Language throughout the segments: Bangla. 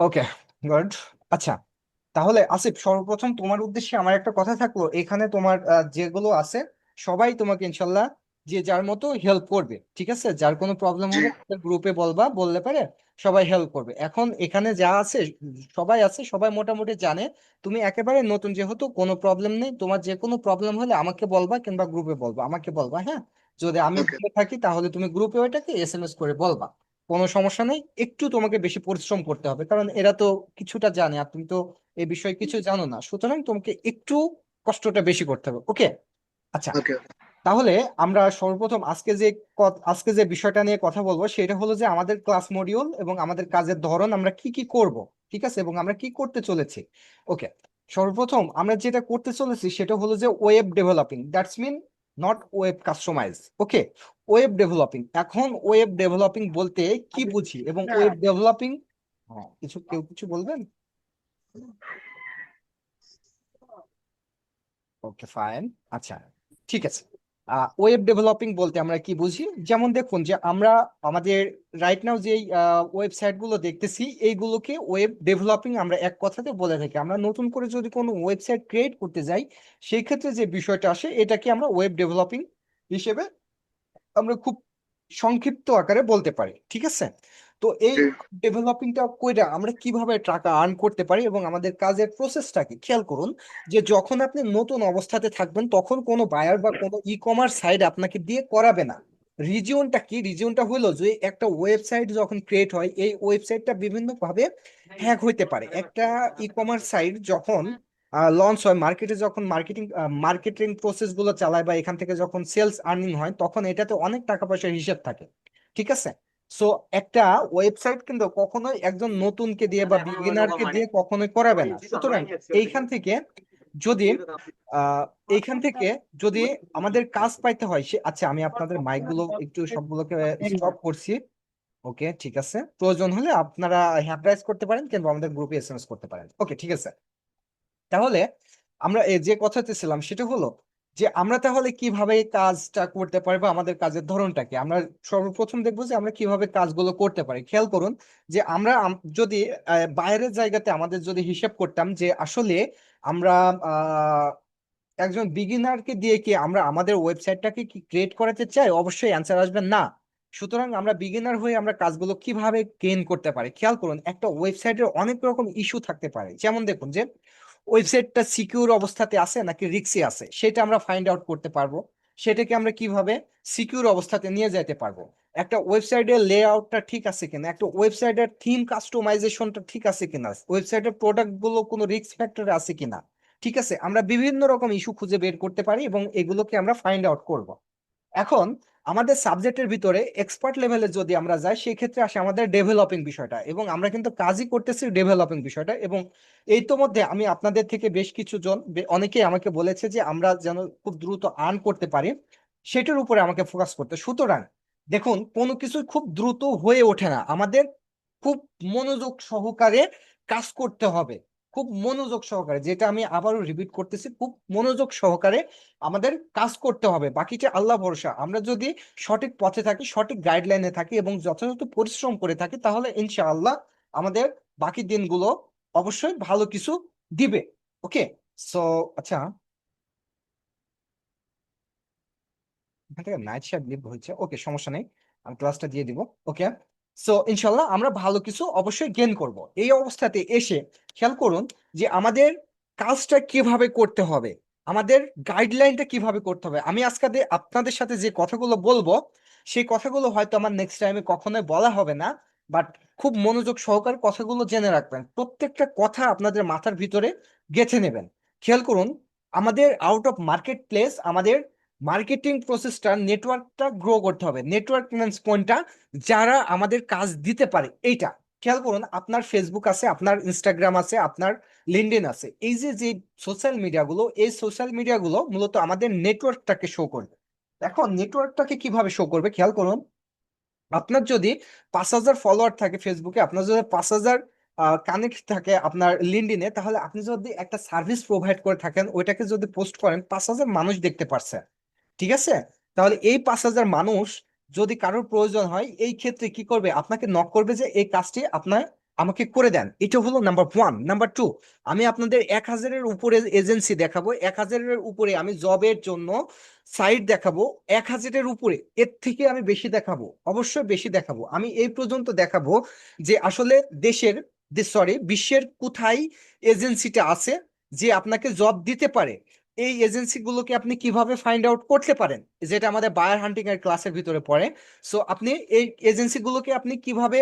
ওকে, গুড। আচ্ছা, তাহলে আসিফ, সর্বপ্রথম তোমার উদ্দেশ্যে আমার একটা কথা থাকলো, এখানে তোমার যেগুলো আছে সবাই তোমাকে ইনশাল্লাহ যে যার মতো হেল্প করবে, ঠিক আছে? যার কোনো প্রবলেম জি। হবে গ্রুপে বলবা, বললে পারে সবাই হেল্প করবে। এখন এখানে যা আছে সবাই আছে, সবাই মোটামুটি জানে। তুমি একেবারে নতুন যেহেতু, কোনো প্রবলেম নেই, তোমার যে কোনো প্রবলেম হলে আমাকে বলবা কিংবা গ্রুপে বলবা, আমাকে বলবা, হ্যাঁ? যদি আমি ওকে। ভুলে থাকি তাহলে তুমি গ্রুপে ওইটাকে এসএমএস করে বলবা। কোনো সমস্যা নেই, একটু তোমাকে বেশি পরিশ্রম করতে হবে কারণ এরা তো কিছুটা জানে আর তুমি তো এই বিষয়ে কিছু জানো না, সুতরাং তোমাকে একটু কষ্টটা বেশি করতে হবে। ওকে, আচ্ছা। ওকে। তাহলে আমরা সর্বপ্রথম আজকে যে বিষয়টা নিয়ে কথা বলবো সেটা হলো যে আমাদের ক্লাস মডিউল এবং আমাদের কাজের ধরন, আমরা কি কি করব, ঠিক আছে, এবং আমরা কি করতে চলেছি। ওকে, সর্বপ্রথম আমরা যেটা করতে চলেছি সেটা হলো যে web developing, that's mean not web customize. Okay, web developing. এখন ওয়েব ডেভেলপিং বলতে কি বুঝি এবং ওয়েব ডেভেলপিং, হ্যাঁ, কেউ কিছু বলবেন? ওকে, ফাইন। আচ্ছা, ঠিক আছে। ওয়েব ডেভেলপিং বলতে আমরা কি বুঝি, যেমন দেখুন যে আমরা আমাদের রাইট নাও যে ওয়েবসাইট গুলো দেখতেছি এইগুলোকে ওয়েব ডেভেলপিং আমরা এক কথাতে বলে থাকি। আমরা নতুন করে যদি কোনো ওয়েবসাইট ক্রিয়েট করতে যাই সেই ক্ষেত্রে যে বিষয়টা আসে এটাকে আমরা ওয়েব ডেভেলপিং হিসেবে আমরা খুব সংক্ষিপ্ত আকারে বলতে পারি, ঠিক আছে? তো এই জি। ডেভেলপিংটা কইরা আমরা কিভাবে টাকা আর্ন করতে পারি এবং আমাদের কাজের প্রসেসটা কি খেয়াল করুন। যে যখন আপনি নতুন অবস্থাতে থাকবেন তখন কোনো বায়ার বা কোনো ই কমার্স সাইট আপনাকে দিয়ে করাবে না। রিজিওনটা কি? রিজিওনটা হলো যে একটা ওয়েবসাইট যখন ক্রিয়েট হয় এই ওয়েবসাইটটা বিভিন্ন ভাবে হ্যাক হইতে পারে। একটা ই কমার্স সাইট যখন লঞ্চ হয় মার্কেটে, যখন মার্কেটিং প্রসেস গুলো চালায় বা এখান থেকে যখন সেলস আর্নিং হয় তখন এটাতে অনেক টাকা পয়সার হিসাব থাকে, ঠিক আছে? সো একটা ওয়েবসাইট কিন্তু কখনোই একজন নতুনকে দিয়ে বা বিগিনারকে দিয়ে কখনোই করাবে না। সুতরাং এইখান থেকে যদি আহ এইখান থেকে যদি আমাদের কাজ পাইতে হয় আচ্ছা, আমি আপনাদের মাইক গুলো একটু সবগুলোকে স্টপ করছি। ওকে, ঠিক আছে, প্রয়োজন হলে আপনারা হ্যান্ড রাইজ করতে পারেন কিংবা আমাদের গ্রুপে এসএমএস করতে পারেন। ওকে, ঠিক আছে। তাহলে আমরা যে কথাতে ছিলাম সেটা হলো যে আমরা তাহলে কিভাবে এই কাজটা করতে পারি বা আমাদের কাজের ধরনটা কি। আমরা সর্বপ্রথম দেখবো যে আমরা কিভাবে কাজগুলো করতে পারি। খেয়াল করুন যে আমরা যদি বাইরের জায়গাতে আমাদের যদি হিসাব করতাম যে আসলে আমরা আহ একজন বিগিনারকে দিয়ে কি আমরা আমাদের ওয়েবসাইটটাকে কি ক্রিয়েট করাতে চাই, অবশ্যই অ্যান্সার আসবে না। সুতরাং আমরা বিগিনার হয়ে আমরা কাজগুলো কিভাবে গেইন করতে পারি, খেয়াল করুন একটা ওয়েবসাইটের অনেক রকম ইস্যু থাকতে পারে। যেমন দেখুন যে ওয়েবসাইটটা সিকিউর অবস্থাতে আছে নাকি রিস্কে আছে সেটা আমরা ফাইন্ড আউট করতে পারবো। সেটাকে আমরা কিভাবে সিকিউর অবস্থাতে নিয়ে যেতে পারবো। একটা ওয়েবসাইটের লেআউটটা ঠিক আছে কিনা, একটা ওয়েবসাইটের থিম কাস্টমাইজেশনটা ঠিক আছে কিনা, ওয়েবসাইটের প্রোডাক্ট গুলো কোনো রিস্ক ফ্যাক্টর আছে কিনা, ঠিক আছে? আমরা বিভিন্ন রকম ইস্যু খুঁজে বের করতে পারি এবং এগুলোকে আমরা ফাইন্ড আউট করব। এখন আমাদের সাবজেক্টের ভিতরে এক্সপার্ট লেভেলে যদি আমরা যাই সেই ক্ষেত্রে আসে আমাদের ডেভেলপিং বিষয়টা, এবং আমরা কিন্তু কাজই করতেছি ডেভেলপিং বিষয়টা। এবং এই তো মধ্যে আমি আপনাদের থেকে বেশ কিছু জন অনেকেই আমাকে বলেছে যে আমরা যেন খুব দ্রুত আর্ন করতে পারি সেটার উপরে আমাকে ফোকাস করতে। সুতরাং দেখুন, কোনো কিছু খুব দ্রুত হয়ে ওঠে না, আমাদের খুব মনোযোগ সহকারে কাজ করতে হবে। খুব মনোযোগ সহকারে, যেটা আমি আবারও রিপিট করতেছি, খুব মনোযোগ সহকারে আমাদের কাজ করতে হবে। বাকিটা আল্লাহ ভরসা। আমরা যদি সঠিক পথে থাকি, সঠিক গাইডলাইনে থাকি এবং যথাযথ পরিশ্রম করে থাকি তাহলে ইনশাআল্লাহ আমাদের বাকি দিনগুলো অবশ্যই ভালো কিছু দিবে। ওকে, সো আচ্ছা, এখান থেকে নাইট শিফট লিভ হয়েছে, ওকে, সমস্যা নেই, আমি ক্লাসটা দিয়ে দিব। ওকে, সো ইনশাল্লাহ আমরা ভালো কিছু অবশ্যই গেইন করব। এই অবস্থাতে এসে খেয়াল করুন যে আমাদের কাজটা কিভাবে করতে হবে, আমাদের গাইডলাইনটা কিভাবে করতে হবে। আমি আজকে আপনাদের সাথে যে কথাগুলো বলবো সেই কথাগুলো হয়তো আমার নেক্সট টাইমে কখনোই বলা হবে না, বাট খুব মনোযোগ সহকারে কথাগুলো জেনে রাখবেন, প্রত্যেকটা কথা আপনাদের মাথার ভিতরে গেঁথে নেবেন। খেয়াল করুন, আমাদের আউট অফ মার্কেট প্লেস, আমাদের মার্কেটিং প্রসেসটা, নেটওয়ার্কটা গ্রো করতে হবে। নেটওয়ার্ক মিনস কোনটা? যারা আমাদের কাজ দিতে পারে এইটা। খেয়াল করুন, আপনার ফেসবুক আছে, আপনার ইনস্টাগ্রাম আছে, আপনার লিঙ্কডইন আছে, এই যে যে সোশ্যাল মিডিয়াগুলো, এই সোশ্যাল মিডিয়াগুলো মূলত আমাদের নেটওয়ার্কটাকে শো করবে। এখন নেটওয়ার্কটাকে কিভাবে শো করবে খেয়াল করুন, আপনার যদি 5,000 ফলোয়ার থাকে ফেসবুকে, আপনার যদি 5,000 কানেক্ট থাকে আপনার লিঙ্কডইনে, তাহলে আপনি যদি একটা সার্ভিস প্রোভাইড করে থাকেন ওইটাকে যদি পোস্ট করেন 5,000 মানুষ দেখতে পারছে, ঠিক আছে? তাহলে এই 5,000 মানুষ যদি কারোর প্রয়োজন হয় এই ক্ষেত্রে কি করবে? আপনাকে নক করবে যে এই কাজটি আপনার আমাকে করে দেন। এটা হলো নাম্বার ওয়ান। নাম্বার টু, আমি আপনাদের 1,000-এর উপরে এজেন্সি দেখাবো, 1,000-এর উপরে আমি জবের জন্য সাইট দেখাবো, 1,000-এর উপরে, এর থেকে আমি বেশি দেখাবো, অবশ্যই বেশি দেখাবো। আমি এই পর্যন্ত দেখাবো যে আসলে দেশের, সরি, বিশ্বের কোথায় এজেন্সিটা আছে যে আপনাকে জব দিতে পারে। এই এজেন্সিগুলোকে আপনি কিভাবে ফাইন্ড আউট করতে পারেন, যেটা আমাদের বায়ার হান্টিং এর ক্লাসের ভিতরে পড়ে। সো আপনি এই এজেন্সিগুলোকে আপনি কিভাবে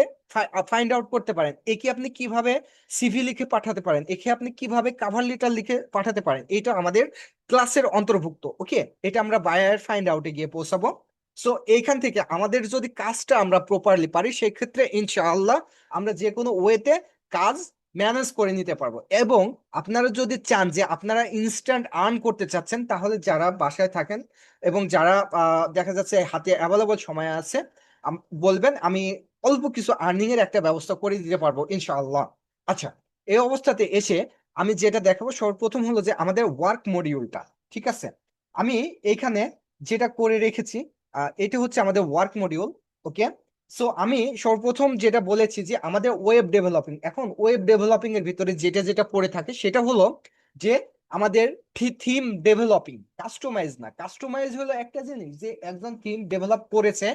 ফাইন্ড আউট করতে পারেন, একে আপনি কিভাবে সিভি লিখে পাঠাতে পারেন, একে আপনি কিভাবে কাভার লেটার লিখে পাঠাতে পারেন, এটা আমাদের ক্লাসের অন্তর্ভুক্ত। ওকে, এটা আমরা বায়ার ফাইন্ড আউটে গিয়ে পৌঁছাবো। সো এইখান থেকে আমাদের যদি কাজটা আমরা প্রপারলি পারি, সেই ক্ষেত্রে ইনশাআল্লাহ আমরা যে কোনো ওয়েতে কাজ ম্যানেজ করে নিতে পারবো। এবং আপনারা যদি চান যে আপনারা ইনস্ট্যান্ট আর্ন করতে চাচ্ছেন, তাহলে যারা বাসায় থাকেন এবং যারা দেখা যাচ্ছে হাতে অ্যাভেলেবল সময় আছে, বলবেন, আমি অল্প কিছু আর্নিং এর একটা ব্যবস্থা করে দিতে পারবো ইনশাআল্লাহ। আচ্ছা, এই অবস্থাতে এসে আমি যেটা দেখাবো সর্বপ্রথম হলো যে আমাদের ওয়ার্ক মডিউলটা। ঠিক আছে, আমি এখানে যেটা করে রেখেছি, এটা হচ্ছে আমাদের ওয়ার্ক মডিউল। ওকে, সো আমি সর্বপ্রথম যেটা বলেছি যে আমাদের ওয়েব ডেভেলপিং, এখন ওয়েব ডেভেলপিং এর ভিতরে যেটা যেটা পড়ে থাকে সেটা হলো যে আমাদের থিম ডেভেলপিং। কাস্টমাইজ না, কাস্টমাইজ হলো একটা জিনিস যে একজন থিম ডেভেলপ করেছে,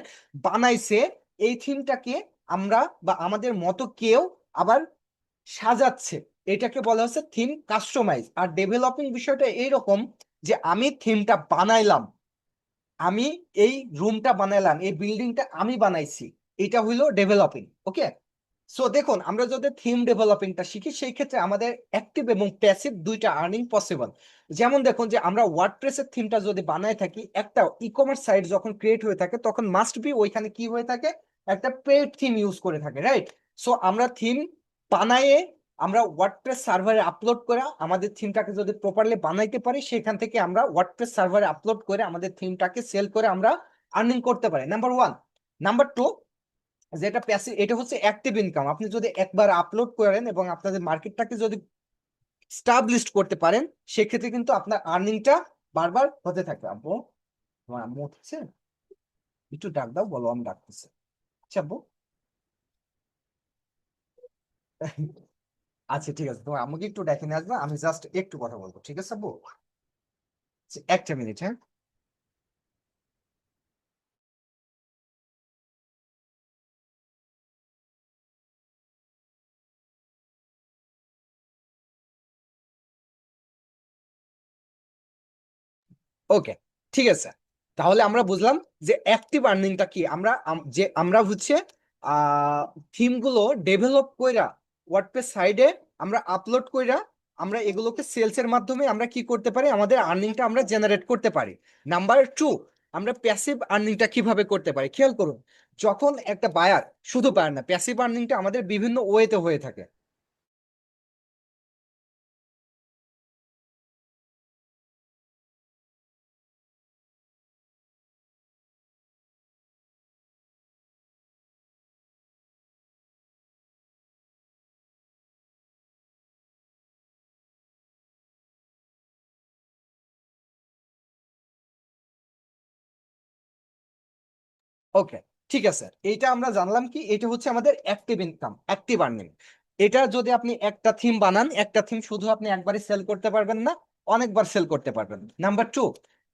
বানাইছে, এই থিমটাকে আমরা বা আমাদের মতো কেউ আবার সাজাচ্ছে, এটাকে বলা হচ্ছে থিম কাস্টমাইজ। আর ডেভেলপিং বিষয়টা এইরকম যে আমি থিমটা বানাইলাম, আমি এই রুমটা বানাইলাম, এই বিল্ডিংটা আমি বানাইছি, এটা হইলো ডেভেলপিং। ওকে, সো দেখুন, আমরা যদি থিম ডেভেলপিংটা শিখি সেই ক্ষেত্রে আমাদের অ্যাক্টিভ এবং প্যাসিভ দুইটা আর্নিং পসিবল। যেমন দেখুন যে আমরা ওয়ার্ডপ্রেসের থিমটা যদি বানায় থাকি, একটা ই কমার্স সাইট যখন ক্রিয়েট হয়ে থাকে তখন মাস্ট বি ওইখানে কি হয়ে থাকে, একটা পেড থিম ইউজ করে থাকে, রাইট? সো আমরা থিম বানায়ে আমরা ওয়ার্ডপ্রেস সার্ভারে আপলোড করে আমাদের থিমটাকে যদি প্রপারলি বানাইতে পারি, সেখান থেকে আমরা ওয়ার্ডপ্রেস সার্ভারে আপলোড করে আমাদের থিমটাকে সেল করে আমরা আর্নিং করতে পারি, নাম্বার ওয়ান। নাম্বার টু, যেটা প্যাসিভ, এটা হচ্ছে অ্যাক্টিভ ইনকাম। আপনি যদি একবার আপলোড করেন এবং আপনাদের মার্কেটটাকে যদি স্টাবলিশ করতে পারেন, সেক্ষেত্রে কিন্তু আপনার আর্নিংটা বারবার হতে থাকবে। আব্বু, তোমার আম্মু উঠছে, একটু ডাক দাও, বলো আমি ডাকতেছি। আচ্ছা আব্বু। আচ্ছা ঠিক আছে, তোমার আম্মুকে একটু ডেকে নিয়ে আসবে, আমি জাস্ট একটু কথা বলবো, ঠিক আছে আব্বু? আচ্ছা, একটা মিনিট, হ্যাঁ। ওকে, ঠিক আছে। তাহলে আমরা বুঝলাম যে অ্যাক্টিভ আর্নিংটা কি। আমরা যে আমরা হচ্ছে থিম গুলো ডেভেলপ কইরা ওয়ার্ডপ্রেস সাইডে আমরা আপলোড কইরা আমরা এগুলোকে সেলস এর মাধ্যমে আমরা কি করতে পারি, আমাদের আর্নিংটা আমরা জেনারেট করতে পারি। নাম্বার টু, আমরা প্যাসিভ আর্নিংটা কিভাবে করতে পারি, খেয়াল করুন। যখন একটা বায়ার, শুধু বায়ার না, প্যাসিভ আর্নিংটা আমাদের বিভিন্ন ওয়েতে হয়ে থাকে। ওকে, ঠিক আছে, এইটা আমরা জানলাম কি, এটা হচ্ছে আমাদের অ্যাক্টিভ ইনকাম, অ্যাক্টিভ আর্নিং। এটা যদি আপনি একটা থিম বানান, একটা থিম শুধু আপনি একবারই সেল করতে পারবেন না, অনেকবার সেল করতে পারবেন। নাম্বার টু,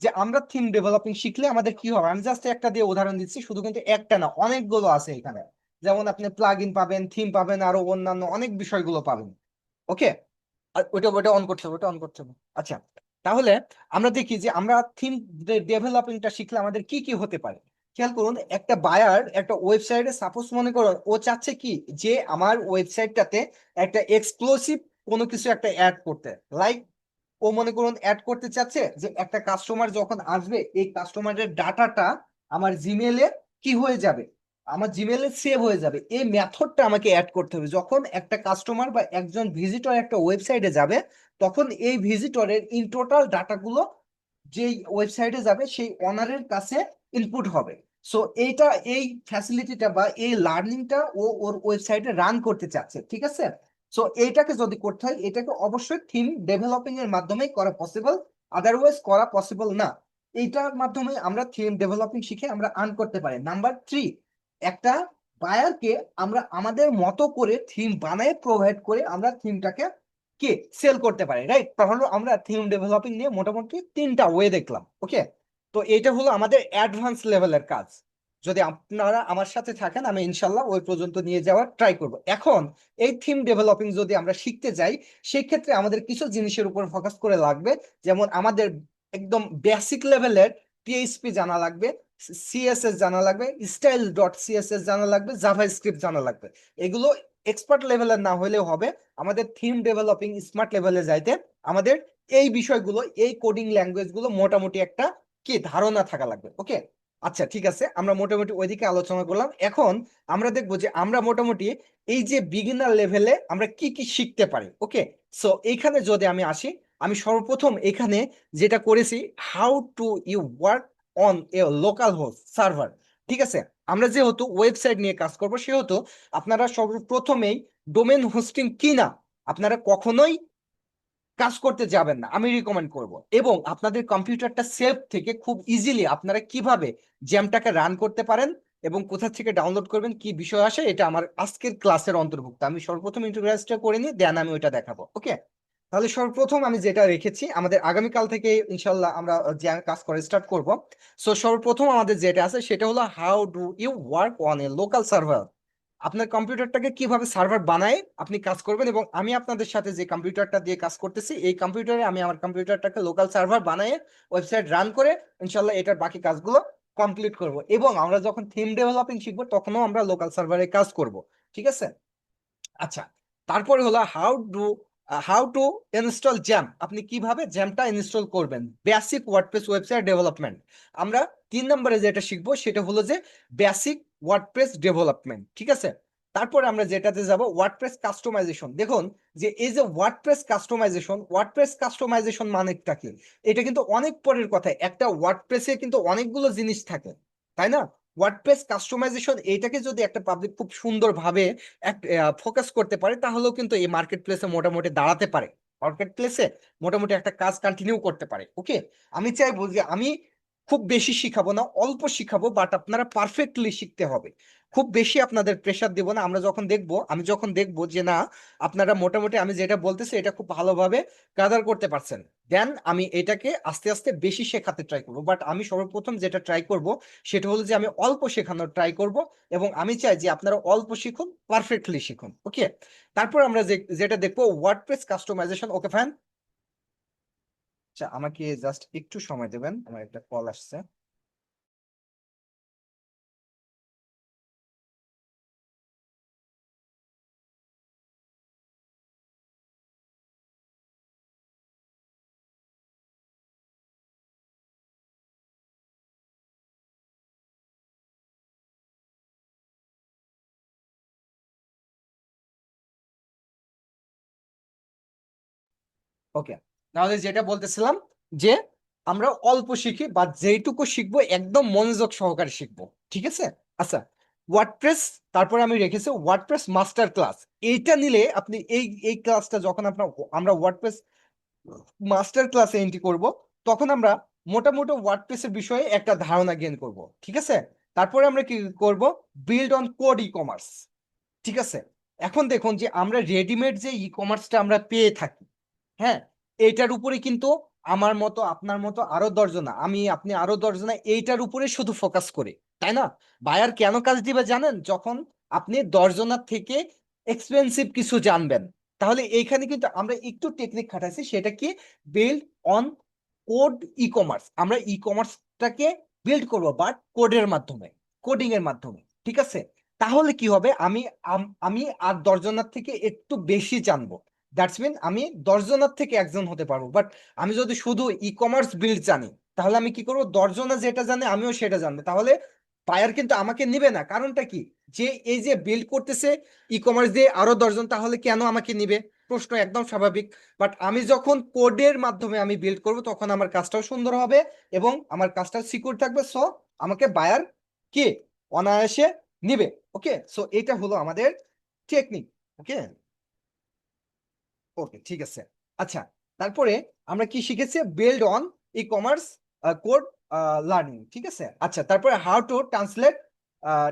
যে আমরা থিম ডেভেলপিং শিখলে আমাদের কি হবে, আমি জাস্ট একটা দিয়ে উদাহরণ দিচ্ছি, শুধু কিন্তু একটা না, অনেকগুলো আছে এখানে। যেমন আপনি প্লাগ ইন পাবেন, থিম পাবেন, আরো অন্যান্য অনেক বিষয়গুলো পাবেন। ওকে, ওইটা ওইটা অন করতে হবে, ওটা অন করতে হবে। আচ্ছা, তাহলে আমরা দেখি যে আমরা থিম ডেভেলপিংটা শিখলে আমাদের কি কি হতে পারে। খেয়াল করুন, একটা বায়ার একটা ওয়েবসাইটে, সাপোজ মনে করুন ও চাচ্ছে কি, যে আমার ওয়েবসাইটটাতে একটা এক্সক্লুসিভ কোনো কিছু একটা অ্যাড করতে, লাইক ও মনে করুন অ্যাড করতে চাচ্ছে যে একটা কাস্টমার যখন আসবে, এই কাস্টমারের ডাটাটা আমার জিমেলে কি হয়ে যাবে, আমার জিমেলে সেভ হয়ে যাবে। এই মেথডটা আমাকে অ্যাড করতে হবে। যখন একটা কাস্টমার বা একজন ভিজিটর একটা ওয়েবসাইটে যাবে, তখন এই ভিজিটরের ইন টোটাল ডাটাগুলো যেই ওয়েবসাইটে যাবে সেই অনারের কাছে ইনপুট হবে। সো এইটা, এই ফ্যাসিলিটিটা বা এই লার্নিংটা ও ওর ওয়েবসাইটে রান করতে চাচ্ছে, ঠিক আছে? সো এইটাকে যদি করতে হয়, এটাকে অবশ্যই থিম ডেভেলপিং এর মাধ্যমেই করা পসিবল, আদারওয়াইজ করা পসিবল না। এইটার মাধ্যমে আমরা থিম ডেভেলপিং শিখে আমরা আর্ন করতে পারি। নাম্বার থ্রি, একটা বায়ারকে আমরা আমাদের মতো করে থিম বানায় প্রোভাইড করে আমরা থিমটাকে কে সেল করতে পারি, রাইট? তাহলে আমরা থিম ডেভেলপিং নিয়ে মোটামুটি তিনটা ওয়ে দেখলাম, ওকে? তো এটা হলো আমাদের অ্যাডভান্স লেভেলের কাজ। যদি আপনারা আমার সাথে থাকেন আমি ইনশাল্লাহ ওই পর্যন্ত নিয়ে যাওয়ার ট্রাই করব। এখন এই থিম ডেভেলপিং যদি আমরা শিখতে যাই, সেই ক্ষেত্রে আমাদের কিছু জিনিসের উপর ফোকাস করে লাগবে। যেমন আমাদের একদম বেসিক লেভেলের পিএইচপি জানা লাগবে, সিএসএস জানা লাগবে, স্টাইল ডট সিএসএস জানা লাগবে, জাভা স্ক্রিপ্ট জানা লাগবে। এগুলো এক্সপার্ট লেভেলের না হলেও হবে। আমাদের থিম ডেভেলপিং স্মার্ট লেভেলে যাইতে আমাদের এই বিষয়গুলো, এই কোডিং ল্যাঙ্গুয়েজ গুলো মোটামুটি একটা কি ধারণা থাকা লাগবে, ওকে? আচ্ছা ঠিক আছে, আমরা মোটামুটি ওইদিকে আলোচনা করলাম। এখন আমরা দেখবো যে আমরা মোটামুটি এই যে বিগিনার লেভেলে আমরা কি কি শিখতে পারি, ওকে? সো এইখানে যদি আমি আসি, আমি সর্বপ্রথম এখানে যেটা করেছি, how to you work on a local host server. ঠিক আছে, আমরা যেহেতু ওয়েবসাইট নিয়ে কাজ করব সেহেতু আপনারা সর্বপ্রথমেই ডোমেন হোস্টিং কিনা আপনারা কখনোই কাজ করতে যাবেন না, আমি রিকমেন্ড করব। এবং আপনাদের কম্পিউটারটা সেলফ থেকে খুব ইজিলি আপনারা কিভাবে জ্যামটাকে রান করতে পারেন এবং কোথা থেকে ডাউনলোড করবেন, কি বিষয় আসে, এটা আমার আজকের ক্লাসের অন্তর্ভুক্ত। আমি সর্বপ্রথম ইন্টারফেসটা করে নিই, দেন আমি ওইটা দেখাবো, ওকে? তাহলে সর্বপ্রথম আমি যেটা রেখেছি, আমাদের আগামীকাল থেকে ইনশাল্লাহ আমরা যে কাজ করে স্টার্ট করব। সো সর্বপ্রথম আমাদের যেটা আছে সেটা হলো how do you work on a local server. আপনার কম্পিউটারটাকে কিভাবে সার্ভার বানায় আপনি কাজ করবেন। এবং আমি আপনাদের সাথে যে কম্পিউটারটা দিয়ে কাজ করতেছি, এই কম্পিউটারে আমি আমার কম্পিউটারটাকে লোকাল সার্ভার বানায় ওয়েবসাইট রান করে ইনশাল্লাহ এটার বাকি কাজগুলো কমপ্লিট করব। এবং আমরা যখন থিম ডেভেলপিং শিখবো তখনও আমরা লোকাল সার্ভারে কাজ করব, ঠিক আছে? আচ্ছা, তারপরে হলো হাউ টু ইনস্টল জ্যাম। আপনি কিভাবে জ্যামটা ইনস্টল করবেন, বেসিক ওয়ার্ডপ্রেস ওয়েবসাইট ডেভেলপমেন্ট। আমরা 3 নম্বরে যেটা শিখবো সেটা হলো যে বেসিক ওয়ার্ডপ্রেস ডেভেলপমেন্ট, ঠিক আছে? তারপরে আমরা যেটাতে যাব ওয়ার্ডপ্রেস কাস্টমাইজেশন। দেখুন যে এই যে ওয়ার্ডপ্রেস কাস্টমাইজেশন মানেটা কি, এটা কিন্তু অনেক পরের কথা। একটা ওয়ার্ডপ্রেসে কিন্তু অনেকগুলো জিনিস থাকে, তাই না? ওয়ার্ডপ্রেস কাস্টমাইজেশন এইটাকে যদি একটা পাবলিক খুব সুন্দরভাবে ফোকাস করতে পারে তাহলেও কিন্তু এই মার্কেট প্লেসে মোটামুটি দাঁড়াতে পারে, মার্কেট প্লেসে মোটামুটি একটা কাজ কন্টিনিউ করতে পারে, ওকে? আমি চাইবো যে আমি খুব বেশি শিখাবো না, অল্প শিখাবো, বাট আপনারা পারফেক্টলি শিখতে হবে। খুব বেশি আপনাদের প্রেসার দেবো না। আমি যখন দেখবো যে না আপনারা মোটামুটি আমি যেটা বলতেছি এটা খুব ভালোভাবে গাদার করতে পারছেন, দেন আমি এটাকে আস্তে আস্তে বেশি শেখাতে ট্রাই করবো। বাট আমি সর্বপ্রথম যেটা ট্রাই করব সেটা হলো যে আমি অল্প শেখানোর ট্রাই করব। এবং আমি চাই যে আপনারা অল্প শিখুন, পারফেক্টলি শিখুন, ওকে? তারপর আমরা যেটা দেখবো ওয়ার্ডপ্রেস কাস্টমাইজেশন, ওকে ফাইন। আচ্ছা, আমাকে জাস্ট একটু সময় দেবেন, আমার একটা কল আসছে। ওকে, তাহলে যেটা বলতেছিলাম যে আমরা অল্প শিখি বা যেইটুকু শিখবো একদম মনোযোগ সহকারে শিখবো, ঠিক আছে? আচ্ছা, ওয়ার্ডপ্রেস, তারপরে আমি রেখেছি ওয়ার্ডপ্রেস মাস্টার ক্লাস। এইটা নিলে আপনি এই এই ক্লাসটা যখন আমরা ওয়ার্ডপ্রেস মাস্টার ক্লাসে এন্ট্রি করব তখন আমরা মোটামুটি ওয়ার্ডপ্রেসের বিষয়ে একটা ধারণা গেইন করব, ঠিক আছে? তারপরে আমরা কি করব, build on code e commerce, ঠিক আছে? এখন দেখুন যে আমরা রেডিমেড যে ই কমার্সটা আমরা পেয়ে থাকি, হ্যাঁ, এইটার উপরে কিন্তু আমার মতো আপনার মতো আরো দশজনা, আমি আপনি আরো দশজনা এইটার উপরে শুধু ফোকাস করি, তাই না? বায়ার কেন কাজ দিবে জানেন? যখন আপনি দশজনার থেকে এক্সপেন্সিভ কিছু জানবেন। তাহলে এইখানে কিন্তু আমরা একটু টেকনিক খাটাইছি, সেটা কি, build on code e commerce. আমরা ই কমার্সটাকে বিল্ড করব বাট কোডের মাধ্যমে, কোডিং এর মাধ্যমে, ঠিক আছে? তাহলে কি হবে, আমি আর দশজনার থেকে একটু বেশি জানবো। দ্যাটস মিন আমি দশজনার থেকে একজন হতে পারবো। বাট আমি যদি শুধু ই কমার্স বিল্ড জানি তাহলে আমি কি করবো, দশজনা যেটা জানে আমিও সেটা জানবো, তাহলে বায়ার কিন্তু আমাকে নিবে না। কারণটা কি, যে এই যে বিল্ড করতেছে ই কমার্স দিয়ে আরো দশজন, তাহলে কেন আমাকে নিবে? প্রশ্ন একদম স্বাভাবিক। বাট আমি যখন কোডের মাধ্যমে আমি বিল্ড করব তখন আমার কাজটাও সুন্দর হবে এবং আমার কাজটা সিকিউর থাকবে। সো আমাকে বায়ার কি অনায়াসে নিবে, ওকে? সো এটা হলো আমাদের টেকনিক, ওকে? ওকে, ঠিক আছে। আচ্ছা, তারপরে আমরা কি শিখেছি, build on e commerce code learning, ঠিক আছে? আচ্ছা, তারপরে হাউ টু ট্রান্সলেট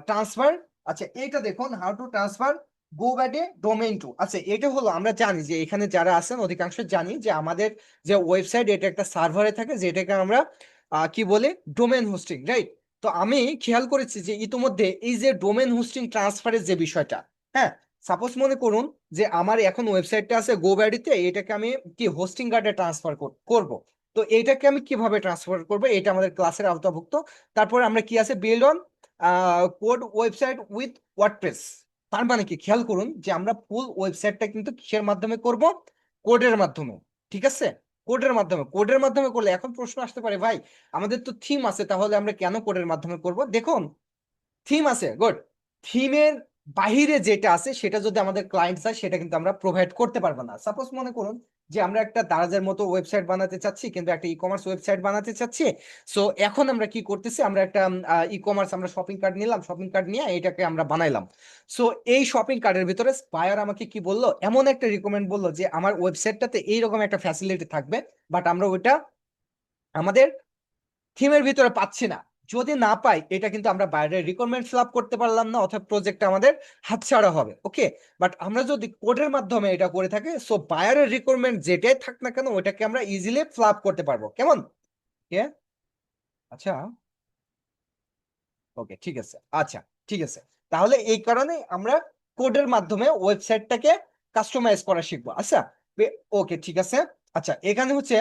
ট্রান্সফার আচ্ছা এইটা দেখুন, হাউ টু ট্রান্সফার গো ব্যাটে ডোমেইন টু। আচ্ছা এটা হলো, আমরা জানি যে এখানে যারা আছেন অধিকাংশ জানি যে আমাদের যে ওয়েবসাইট এটা একটা সার্ভারে থাকে, যেটাকে আমরা কি বলে, ডোমেন হোস্টিং, রাইট? তো আমি খেয়াল করেছি যে ইতোমধ্যে এই যে ডোমেন হোস্টিং ট্রান্সফারের যে বিষয়টা, হ্যাঁ, সাপোজ মনে করুন যে আমার এখন ওয়েবসাইটটা আছে গোব্যাডিতে, এটাকে আমি কি হোস্টিং কার্ডে ট্রান্সফার করব। তো এটাকে আমি কিভাবে ট্রান্সফার করবো, এটা আমাদের ক্লাসের আওতাভুক্ত। তারপরে আমরা কি আছে, build on code website with WordPress. তার মানে কি, খেয়াল করুন যে আমরা ফুল ওয়েবসাইটটা কিন্তু কিসের মাধ্যমে করব, কোডের মাধ্যমে। ঠিক আছে, কোডের মাধ্যমে। কোডের মাধ্যমে করলে এখন প্রশ্ন আসতে পারে, ভাই আমাদের তো থিম আছে, তাহলে আমরা কেন কোডের মাধ্যমে করব? দেখুন, থিম আছে, গুড। থিমের বাহিরে যেটা আছে সেটা যদি আমাদের ক্লায়েন্ট চায়, সেটা কিন্তু আমরা প্রোভাইড করতে পারবো না। সাপোজ মনে করুন যে আমরা একটা দারাজের মতো ওয়েবসাইট বানাতে চাচ্ছি, কিন্তু একটা ই কমার্স ওয়েবসাইট বানাতে চাচ্ছি। সো এখন আমরা কি করতেছি, আমরা একটা ই কমার্স, আমরা শপিং কার্ট নিলাম, শপিং কার্ট নিয়ে এটাকে আমরা বানাইলাম। সো এই শপিং কার্টের ভিতরে বায়ার আমাকে কি বললো, এমন একটা রিকমেন্ড বললো যে আমার ওয়েবসাইটটাতে এইরকম একটা ফ্যাসিলিটি থাকবে, বাট আমরা ওইটা আমাদের থিমের ভিতরে পাচ্ছি না। যদি না পাই, এটা কিন্তু আমরা বাইরের রিকোয়ারমেন্ট ফিল আপ করতে পারলাম না, অর্থাৎ প্রজেক্ট আমাদের হাতছাড়া হবে। ওকে, বাট আমরা যদি কোডের মাধ্যমে এটা করে থাকি, সো বায়ারের রিকোয়ারমেন্ট যেটাই থাক না কেন, ওটাকে আমরা ইজিলি ফিল আপ করতে পারবো। কেমন? কে? আচ্ছা, ওকে, ঠিক আছে। আচ্ছা, ঠিক আছে। তাহলে এই কারণে আমরা কোডের মাধ্যমে ওয়েবসাইটটাকে কাস্টমাইজ করা শিখবো। আচ্ছা, ওকে, ঠিক আছে। আচ্ছা, এখানে হচ্ছে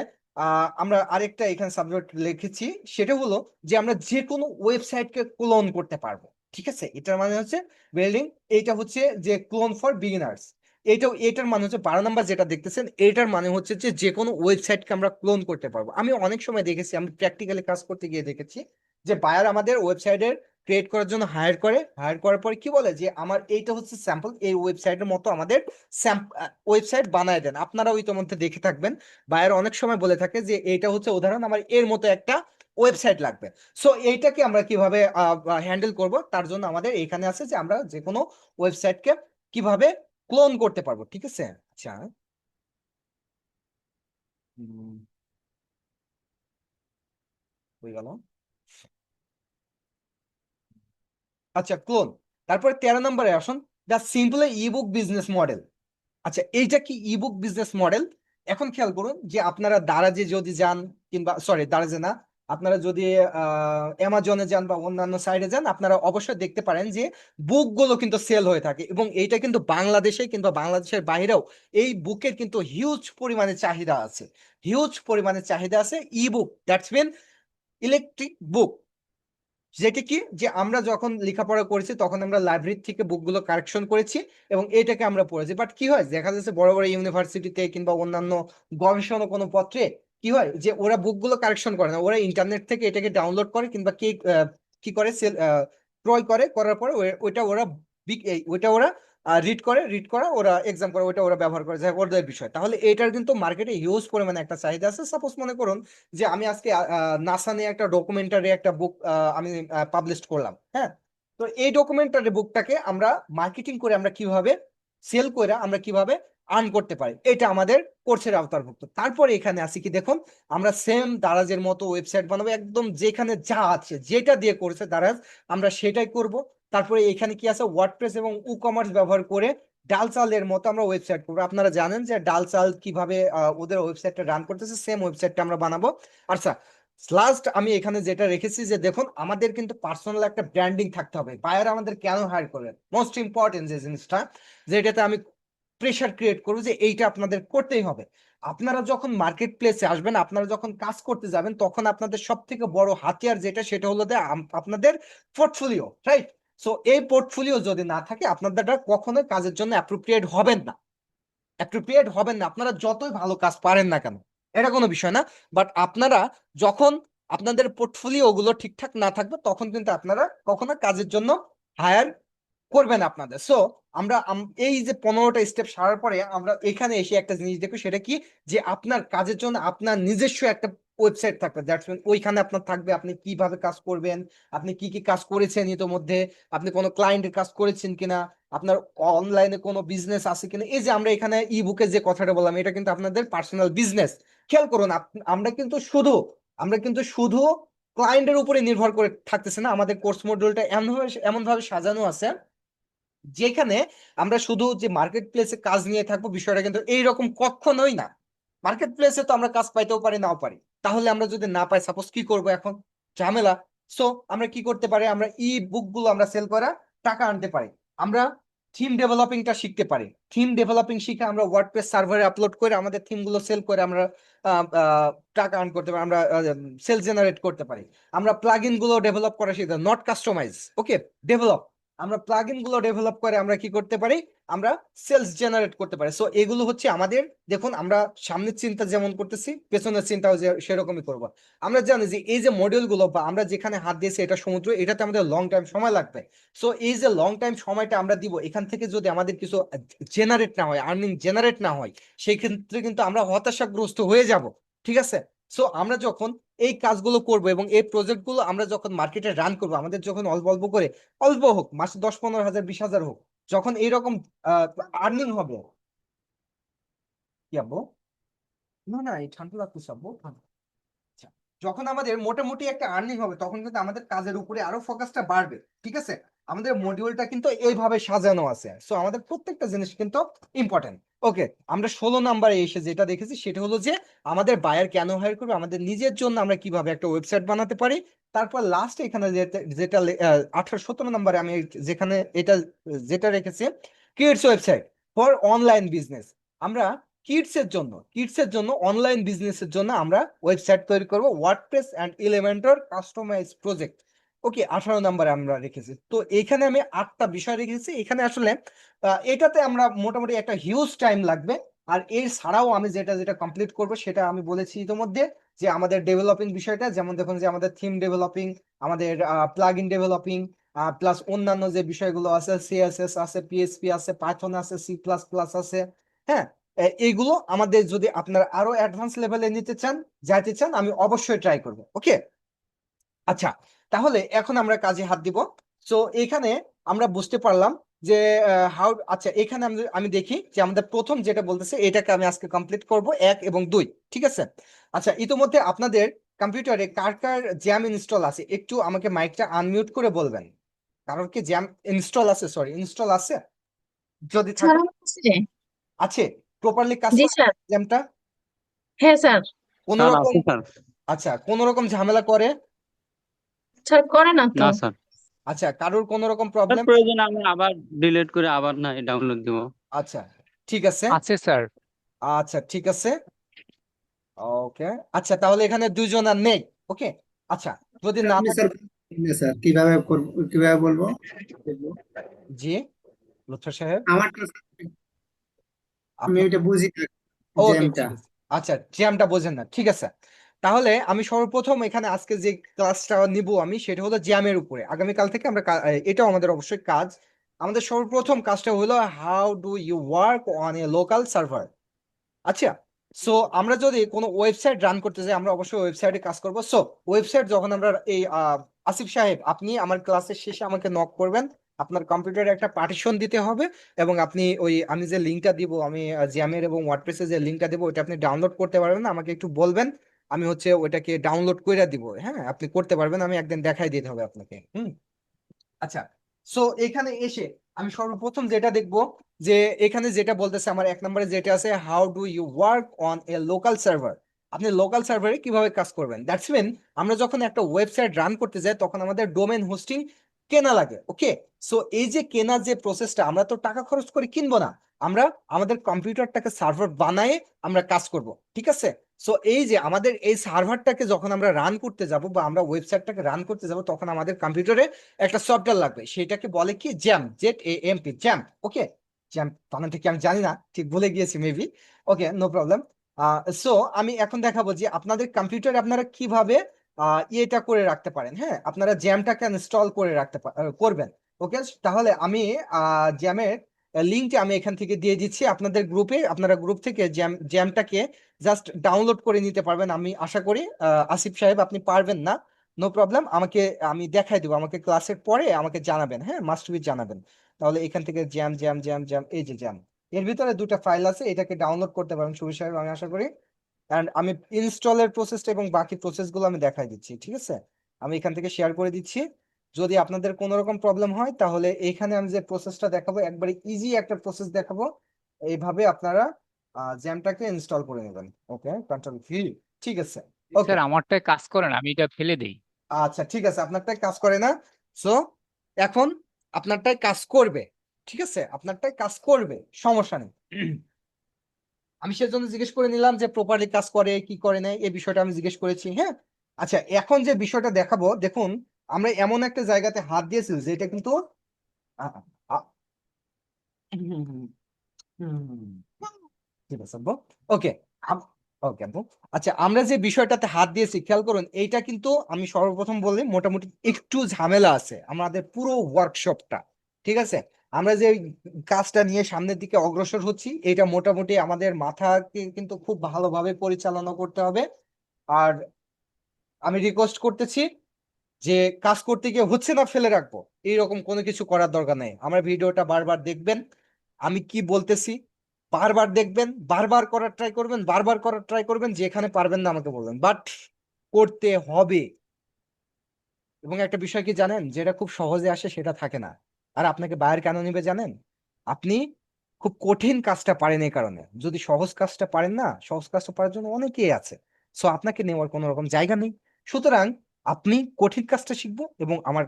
আমরা আরেকটা এখানে সাবজেক্ট লিখেছি, সেটা হলো যে আমরা যে কোনো ওয়েবসাইটকে ক্লোন করতে পারবো। ঠিক আছে, এটার মানে হচ্ছে বিল্ডিং। এইটা হচ্ছে যে ক্লোন ফর বিগিনার্স। এটার মানে হচ্ছে 12 নম্বর যেটা দেখতেছেন, এটার মানে হচ্ছে যে যে কোনো ওয়েবসাইটকে আমরা ক্লোন করতে পারবো। আমি অনেক সময় দেখেছি, আমি প্র্যাকটিক্যালি কাজ করতে গিয়ে দেখেছি যে বায়ার আমাদের ওয়েবসাইটের ক্রিয়েট করার জন্য হায়ার করে, হায়ার করার পরে কি বলে যে আমার এইটা হচ্ছে স্যাম্পল, এই ওয়েবসাইটের মতো আমাদের ওয়েবসাইট বানায় দেন। আপনারা ওই মধ্যে দেখে থাকবেন, বায়ার অনেক সময় বলে থাকে যে এইটা হচ্ছে উদাহরণ, আমার এর মতো একটা ওয়েবসাইট লাগবে। সো এইটাকে আমরা কিভাবে হ্যান্ডেল করব, তার জন্য আমাদের এখানে আছে যে আমরা যে কোনো ওয়েবসাইটকে কিভাবে ক্লোন করতে পারবো। ঠিক আছে, আচ্ছা। উম, হয়ে গেল। আচ্ছা, ক্লোন। তারপরে 13 নম্বরে আসুন, the simple ebook business model. আচ্ছা, এইটা কি ইবুক বিজনেস মডেল? এখন খেয়াল করুন যে আপনারা দারাজে যদি যান, কিংবা সরি দারাজে না, আপনারা যদি অ্যামাজনে যান বা অন্যান্য সাইডে যান, আপনারা অবশ্যই দেখতে পারেন যে বুকগুলো কিন্তু সেল হয়ে থাকে। এবং এইটা কিন্তু বাংলাদেশে কিংবা বাংলাদেশের বাইরেও এই বুকের কিন্তু হিউজ পরিমাণে চাহিদা আছে। হিউজ পরিমাণে চাহিদা আছে ইবুক, দ্যাটস মিন ইলেকট্রিক বুক। যেটা কি, যে আমরা যখন লেখাপড়া করেছি তখন আমরা লাইব্রেরি থেকে বুকগুলো কালেকশন করেছি এবং এটাকে আমরা পড়েছি। বাট কি হয়, দেখা যাচ্ছে বড় বড় ইউনিভার্সিটিতে কিংবা অন্যান্য গবেষণা কোনো পত্রে কি হয় যে ওরা বুকগুলো কালেকশন করে না, ওরা ইন্টারনেট থেকে এটাকে ডাউনলোড করে কিংবা কি করে সেল ক্রয় করে, করার পরে ওইটা ওরা ওইটা ওরা রিড করে, রিড করা ওরা এক্সাম করে, ওইটা ওরা ব্যবহার করে, যাই হোক, ওদের বিষয়। তাহলে এটার কিন্তু মার্কেটে হিউজ পরিমাণে একটা চাহিদা আছে। সাপোজ মনে করুন যে আমি আজকে নাসা নিয়ে একটা ডকুমেন্টারি একটা বুক আমি পাবলিশ করলাম, হ্যাঁ। তো এই ডকুমেন্টারি বুকটাকে আমরা মার্কেটিং করে আমরা কিভাবে সেল করে আমরা কিভাবে আর্ন করতে পারি, এটা আমাদের কোর্সের আওতাভুক্ত। তারপরে এখানে আছে কি, দেখুন, আমরা সেম দারাজের মতো ওয়েবসাইট বানাবো, একদম যেখানে যা আছে যেটা দিয়ে করেছে দারাজ, আমরা সেটাই করব। তারপরে এখানে কি আছে, ওয়ার্ডপ্রেস এবং ই কমার্স ব্যবহার করে ডালচালের মতো আমরা ওয়েবসাইট করবো। আপনারা জানেন যে ডালচাল কিভাবে ওদের ওয়েবসাইটটা রান করতেছে, সেম ওয়েবসাইটটা আমরা বানাবো। আচ্ছা, লাস্ট আমি এখানে যেটা রেখেছি যে দেখুন, আমাদের কিন্তু পার্সোনাল একটা ব্র্যান্ডিং থাকতে হবে। বায়ার আমাদের কেন হায়ার করবেন, মোস্ট ইম্পর্টেন্ট যে জিনিসটা, যেটাতে আমি প্রেশার ক্রিয়েট করবো যে এইটা আপনাদের করতেই হবে। আপনারা যখন মার্কেট প্লেসে আসবেন, আপনারা যখন কাজ করতে যাবেন, তখন আপনাদের সব থেকে বড় হাতিয়ার যেটা, সেটা হলো যে আপনাদের পোর্টফোলিও, রাইট? সো এই পোর্টফোলিও যদি না থাকে, আপনারা কখনোই কাজের জন্য অ্যাপ্রোপ্রিয়েট হবেন না। অ্যাপ্রোপ্রিয়েট হবেন না, আপনারা যতই ভালো কাজ পারেন না কেন, এটা কোনো বিষয় না। বাট আপনারা যখন আপনাদের পোর্টফোলিও গুলো ঠিকঠাক না থাকবে, তখন কিন্তু আপনারা কখনো কাজের জন্য হায়ার করবেন আপনাদের। সো আমরা এই যে 15টা স্টেপ সারার পরে আমরা এখানে এসে একটা জিনিস দেখো, সেটা কি, যে আপনার কাজের জন্য আপনার নিজস্ব একটা ওয়েবসাইট থাকবে। দ্যাটস মিন ওইখানে আপনার থাকবে আপনি কিভাবে কাজ করবেন, আপনি কি কি কাজ করেছেন ইতোমধ্যে, আপনি কোনো ক্লায়েন্টের কাজ করেছেন কিনা, আপনার অনলাইনে কোনো বিজনেস আছে কিনা। এই যে আমরা এখানে ই বুকে যে কথাটা বললাম, এটা কিন্তু আপনাদের পার্সোনাল বিজনেস। খেয়াল করুন, আমরা কিন্তু শুধু ক্লায়েন্টের উপরে নির্ভর করে থাকতেছে না। আমাদের কোর্স মডিউলটা এমন ভাবে সাজানো আছে যেখানে আমরা শুধু যে মার্কেট প্লেসে কাজ নিয়ে থাকবো, বিষয়টা কিন্তু এইরকম কখনোই না। মার্কেট প্লেসে তো আমরা কাজ পাইতেও পারি, নাও পারি। তাহলে আমরা যদি না পাই, সাপোজ কি করব এখন? ঝামেলা। সো আমরা কি করতে পারি? আমরা ই বুক গুলো আমরা সেল করা টাকা আনতে পারি। আমরা থিম ডেভেলপিংটা শিখতে পারি। থিম ডেভেলপিং শিখে আমরা ওয়ার্ডপ্রেস সার্ভারে আপলোড করে আমাদের থিম গুলো সেল করে আমরা আহ, আহ, টাকা আর্ন করতে পারি, আমরা সেল জেনারেট করতে পারি। আমরা প্লাগইন গুলো ডেভেলপ করা শিখতে, নট কাস্টমাইজ, ওকে, ডেভেলপ। আমরা প্লাগইন গুলো ডেভেলপ করে আমরা কি করতে পারি? আমরা সেলস জেনারেট করতে পারি। সো এগুলো হচ্ছে আমাদের, দেখুন আমরা সামনের চিন্তা যেমন করতেছি, পেছনের চিন্তাও যে সেরকমই করব। আমরা জানি যে এই যে মডিউল গুলো বা আমরা যেখানে হাত দিয়েছি এটা সমুদ্র, এটাতে আমাদের লং টাইম সময় লাগবে। সো এই যে লং টাইম সময়টা আমরা দিব, এখান থেকে যদি আমাদের কিছু জেনারেট না হয়, আর্নিং জেনারেট না হয়, সেই ক্ষেত্রে কিন্তু আমরা হতাশাগ্রস্ত হয়ে যাব। ঠিক আছে? সো আমরা যখন এই কাজগুলো করব এবং এই প্রজেক্ট গুলো আমরা যখন মার্কেটে রান করবো, আমাদের যখন অল্প অল্প করে, অল্প হোক, মাসে 10-15 হাজার 20 হাজার হোক, যখন এইরকম আর্নিং হবে। কি আব্বু? না না, এই ঠান্ডা লাগতেছে আব্বু। আচ্ছা, যখন আমাদের মোটামুটি একটা আর্নিং হবে, তখন কিন্তু আমাদের কাজের উপরে আরো ফোকাসটা বাড়বে। ঠিক আছে? আমাদের মডিউলটা কিন্তু এইভাবে সাজানো আছে, সো আমাদের প্রত্যেকটা জিনিস কিন্তু ইম্পর্টেন্ট। ওকে, আমরা 16 নাম্বারে এসে যেটা দেখেছি সেটা হলো যে আমাদের বায়ার কেন হায়ার করবে, আমাদের নিজের জন্য আমরা কিভাবে একটা ওয়েবসাইট বানাতে পারি। তারপর লাস্টে এখানে যেটা যেটা 17 নাম্বারে আমি যেখানে এটা যেটা রেখেছি, kids website for online business. আমরা কিডস এর জন্য অনলাইন বিজনেসের জন্য আমরা ওয়েবসাইট তৈরি করব, WordPress and Elementor customize project. Okay, 18 নাম্বারে আমরা রেখেছি। তো এখানে আমি 8টা বিষয় রেখেছি। এখানে আসলে এটাতে আমরা মোটামুটি একটা হিউজ টাইম লাগবে। আর এর ছাড়াও আমি যেটা যেটা কমপ্লিট করব সেটা আমি বলেছি ইতিমধ্যে, যে আমাদের ডেভেলপিং বিষয়টা, যেমন দেখুন যে আমাদের থিম ডেভেলপিং, আমাদের প্লাগ ইন ডেভেলপিং, প্লাস অন্যান্য যে বিষয়গুলো আছে, সিএসএস আছে, পিএসপি আছে, পাইথন আছে, সি প্লাস প্লাস আছে। হ্যাঁ, এইগুলো আমাদের যদি আপনারা আরো অ্যাডভান্স লেভেলে নিতে চান, যাইতে চান, আমি অবশ্যই ট্রাই করব। ওকে, আচ্ছা, তাহলে এখন আমরা কাজে হাত দিব। সো এখানে আমরা বুঝতে পারলাম যে হাউ, আচ্ছা এখানে আমি আমি দেখি যে আমাদের প্রথম যেটা বলতেছে এটাকে আমি আজকে কমপ্লিট করব, 1 এবং 2। ঠিক আছে? আচ্ছা, ইতোমধ্যে আপনাদের কম্পিউটারে কার কার জ্যাম ইনস্টল আছে একটু আমাকে মাইকটা আনমিউট করে বলবেন। কারোর কি জ্যাম ইনস্টল আছে? সরি, ইনস্টল আছে? যদি স্যার থাকে, আমার কাছে। আছে, প্রপারলি কাজ জি করে স্যার। জ্যামটা? হ্যাঁ স্যার। কোন স্যার রকম, আছে স্যার। আচ্ছা, কোন রকম ঝামেলা করে? স্যার করে না তো। না স্যার। আচ্ছা, কারোর কোন রকম স্যার প্রবলেম? প্রয়োজনে আমি আবার ডিলিট করে আবার না ডাউনলোড দিব। আচ্ছা, ঠিক আছে। আছে স্যার। আচ্ছা, ঠিক আছে। ওকে, আচ্ছা, তাহলে এখানে দুজন আর নেই। ওকে, আচ্ছা, যদি না আপনি থাকে। স্যার স্যার কিভাবে করবো, কিভাবে বলবো? জি, লুৎফর সাহেব, আমারটা আমি আপনার, এটা বুঝি না, ওকে, জ্যামটা। ঠিক আছে। আচ্ছা, জ্যামটা বোঝেন না, ঠিক আছে। তাহলে আমি সর্বপ্রথম এখানে আজকে যে ক্লাসটা নিব আমি, সেটা হলো জ্যামের উপরে। আগামীকাল থেকে আমরা এটাও আমাদের অবশ্যই কাজ। আমাদের সর্বপ্রথম কাজটা হলো how do you work on a local server. আচ্ছা, সো আমরা যদি কোনো ওয়েবসাইট রান করতে যাই, আমরা অবশ্যই ওয়েবসাইটে কাজ করব। সো ওয়েবসাইট যখন আমরা এই আসিফ সাহেব, আপনি আমার ক্লাসের শেষে আমাকে নক করবেন। আপনার কম্পিউটারে একটা পার্টিশন দিতে হবে, এবং আপনি ওই আমি যে লিঙ্কটা দিব, আমি জ্যামের এবং ওয়ার্ডপ্রেসে যে লিঙ্কটা দেবো, ওটা আপনি ডাউনলোড করতে পারবেন না, আমাকে একটু বলবেন। আমি হচ্ছে ওইটাকে ডাউনলোড করে দিব। হ্যাঁ, আপনি করতে পারবেন, আমি একদিন দেখাই দিতে হবে আপনাকে। হুম, আচ্ছা। সো এখানে এসে আমি সর্বপ্রথম যেটা দেখব, যে এখানে যেটা বলতেছে আমার 1 নম্বরে যেটা আছে, how do you work on a local server. আপনি লোকাল সার্ভারে কিভাবে কাজ করবেন, দ্যাটস মিন আমরা যখন একটা ওয়েবসাইট রান করতে যাই তখন আমাদের ডোমেন হোস্টিং কেনা লাগে। ওকে, সো এই যে কেনা যে প্রসেসটা, আমরা তো টাকা খরচ করে কিনবো না, আমরা আমাদের কম্পিউটারটাকে সার্ভার বানায়ে আমরা কাজ করব। ঠিক আছে? সো এই যে আমাদের এই সার্ভারটাকে যখন আমরা রান করতে যাব বা আমরা ওয়েবসাইটটাকে রান করতে যাব, তখন আমাদের কম্পিউটারে একটা সফটওয়্যার লাগবে, সেটাকে বলে কি, জ্যাম, ZAMP, জ্যাম। ওকে, জ্যাম বানানটা কি আমি জানি না, ঠিক ভুলে গিয়েছি মেবি। ওকে, নো প্রবলেম। সো আমি এখন দেখাবো যে আপনাদের কম্পিউটারে আপনারা কিভাবে ইয়েটা করে রাখতে পারেন। হ্যাঁ, আপনারা জ্যামটাকে ইনস্টল করে রাখতে করবেন। ওকে, তাহলে আমি জ্যামের লিঙ্কটা আমি এখান থেকে দিয়ে দিচ্ছি আপনাদের গ্রুপে। আপনারা গ্রুপ থেকে জ্যামটাকে জাস্ট ডাউনলোড করে নিতে পারবেন। আমি আশা করি আসিফ সাহেব আপনি পারবেন না, নো প্রবলেম, আমাকে আমি দেখাই দেবো, আমাকে ক্লাসের পরে আমাকে জানাবেন। হ্যাঁ, মাস্ট বি জানাবেন। তাহলে এখান থেকে জ্যাম জ্যাম জ্যাম জ্যাম, এই যে জ্যাম, এর ভিতরে দুটো ফাইল আছে, এটাকে ডাউনলোড করতে পারেন সুবীর সাহেব, আমি আশা করি। অ্যান্ড আমি ইনস্টলের প্রসেসটা এবং বাকি প্রসেসগুলো আমি দেখাই দিচ্ছি। ঠিক আছে? আমি এখান থেকে শেয়ার করে দিচ্ছি। যদি আপনাদের কোনো রকম প্রবলেম হয় তাহলে এইখানে আমি যে প্রসেসটা দেখাবো একবারে ইজি একটা প্রসেস দেখাবো, এইভাবে আপনারা জ্যামটাকে ইনস্টল করে নেবেন। ওকে, কন্ট্রোল ভি। ঠিক আছে, ওকে। স্যার আমারটায় কাজ করে না, আমি এটা ফেলে দেই। আচ্ছা ঠিক আছে, আপনারটাই কাজ করে না। সো এখন আপনারটাই কাজ করবে। ঠিক আছে, আপনারটাই কাজ করবে, সমস্যা নেই। আমি সেজন্য জিজ্ঞেস করে নিলাম যে প্রপারলি কাজ করে কি করে না, এই বিষয়টা আমি জিজ্ঞেস করেছি। হ্যাঁ, আচ্ছা এখন যে বিষয়টা দেখাবো, দেখুন আমরা এমন একটা জায়গাতে হাত দিয়েছি যেটা কিন্তু আ, আ, হুম, হুম, হুম, ঠিক আছে আব্বু। ওকে, ওকে আব্বু। আচ্ছা আমরা যে বিষয়টাতে হাত দিয়েছি খেয়াল করুন, এইটা কিন্তু আমি সর্বপ্রথম বলি মোটামুটি একটু ঝামেলা আছে আমাদের পুরো ওয়ার্কশপটা। ঠিক আছে, আমরা যে কাজটা নিয়ে সামনের দিকে অগ্রসর হচ্ছি, এটা মোটামুটি আমাদের মাথাকে কিন্তু খুব ভালোভাবে পরিচালনা করতে হবে। আর আমি রিকোয়েস্ট করতেছি যে কাজ করতে গিয়ে হচ্ছে না ফেলে রাখবো, এইরকম কোনো কিছু করার দরকার নেই। আমার ভিডিওটা বারবার দেখবেন, আমি কি বলতেছি বারবার দেখবেন, বারবার করার ট্রাই করবেন, বারবার করার ট্রাই করবেন, যেখানে পারবেন না আমাকে বলবেন, বাট করতে হবে। এবং একটা বিষয় কি জানেন, যেটা খুব সহজে আসে সেটা থাকে না। আর আপনাকে বাইরে কেন নিবে জানেন? আপনি খুব কঠিন কাজটা পারেন এই কারণে। যদি সহজ কাজটা পারেন না, সহজ কাজটা পারার জন্য অনেকেই আছে। সো আপনাকে নেওয়ার কোনো রকম জায়গা নেই। সুতরাং আপনি কঠিন কাজটা শিখবো এবং আমার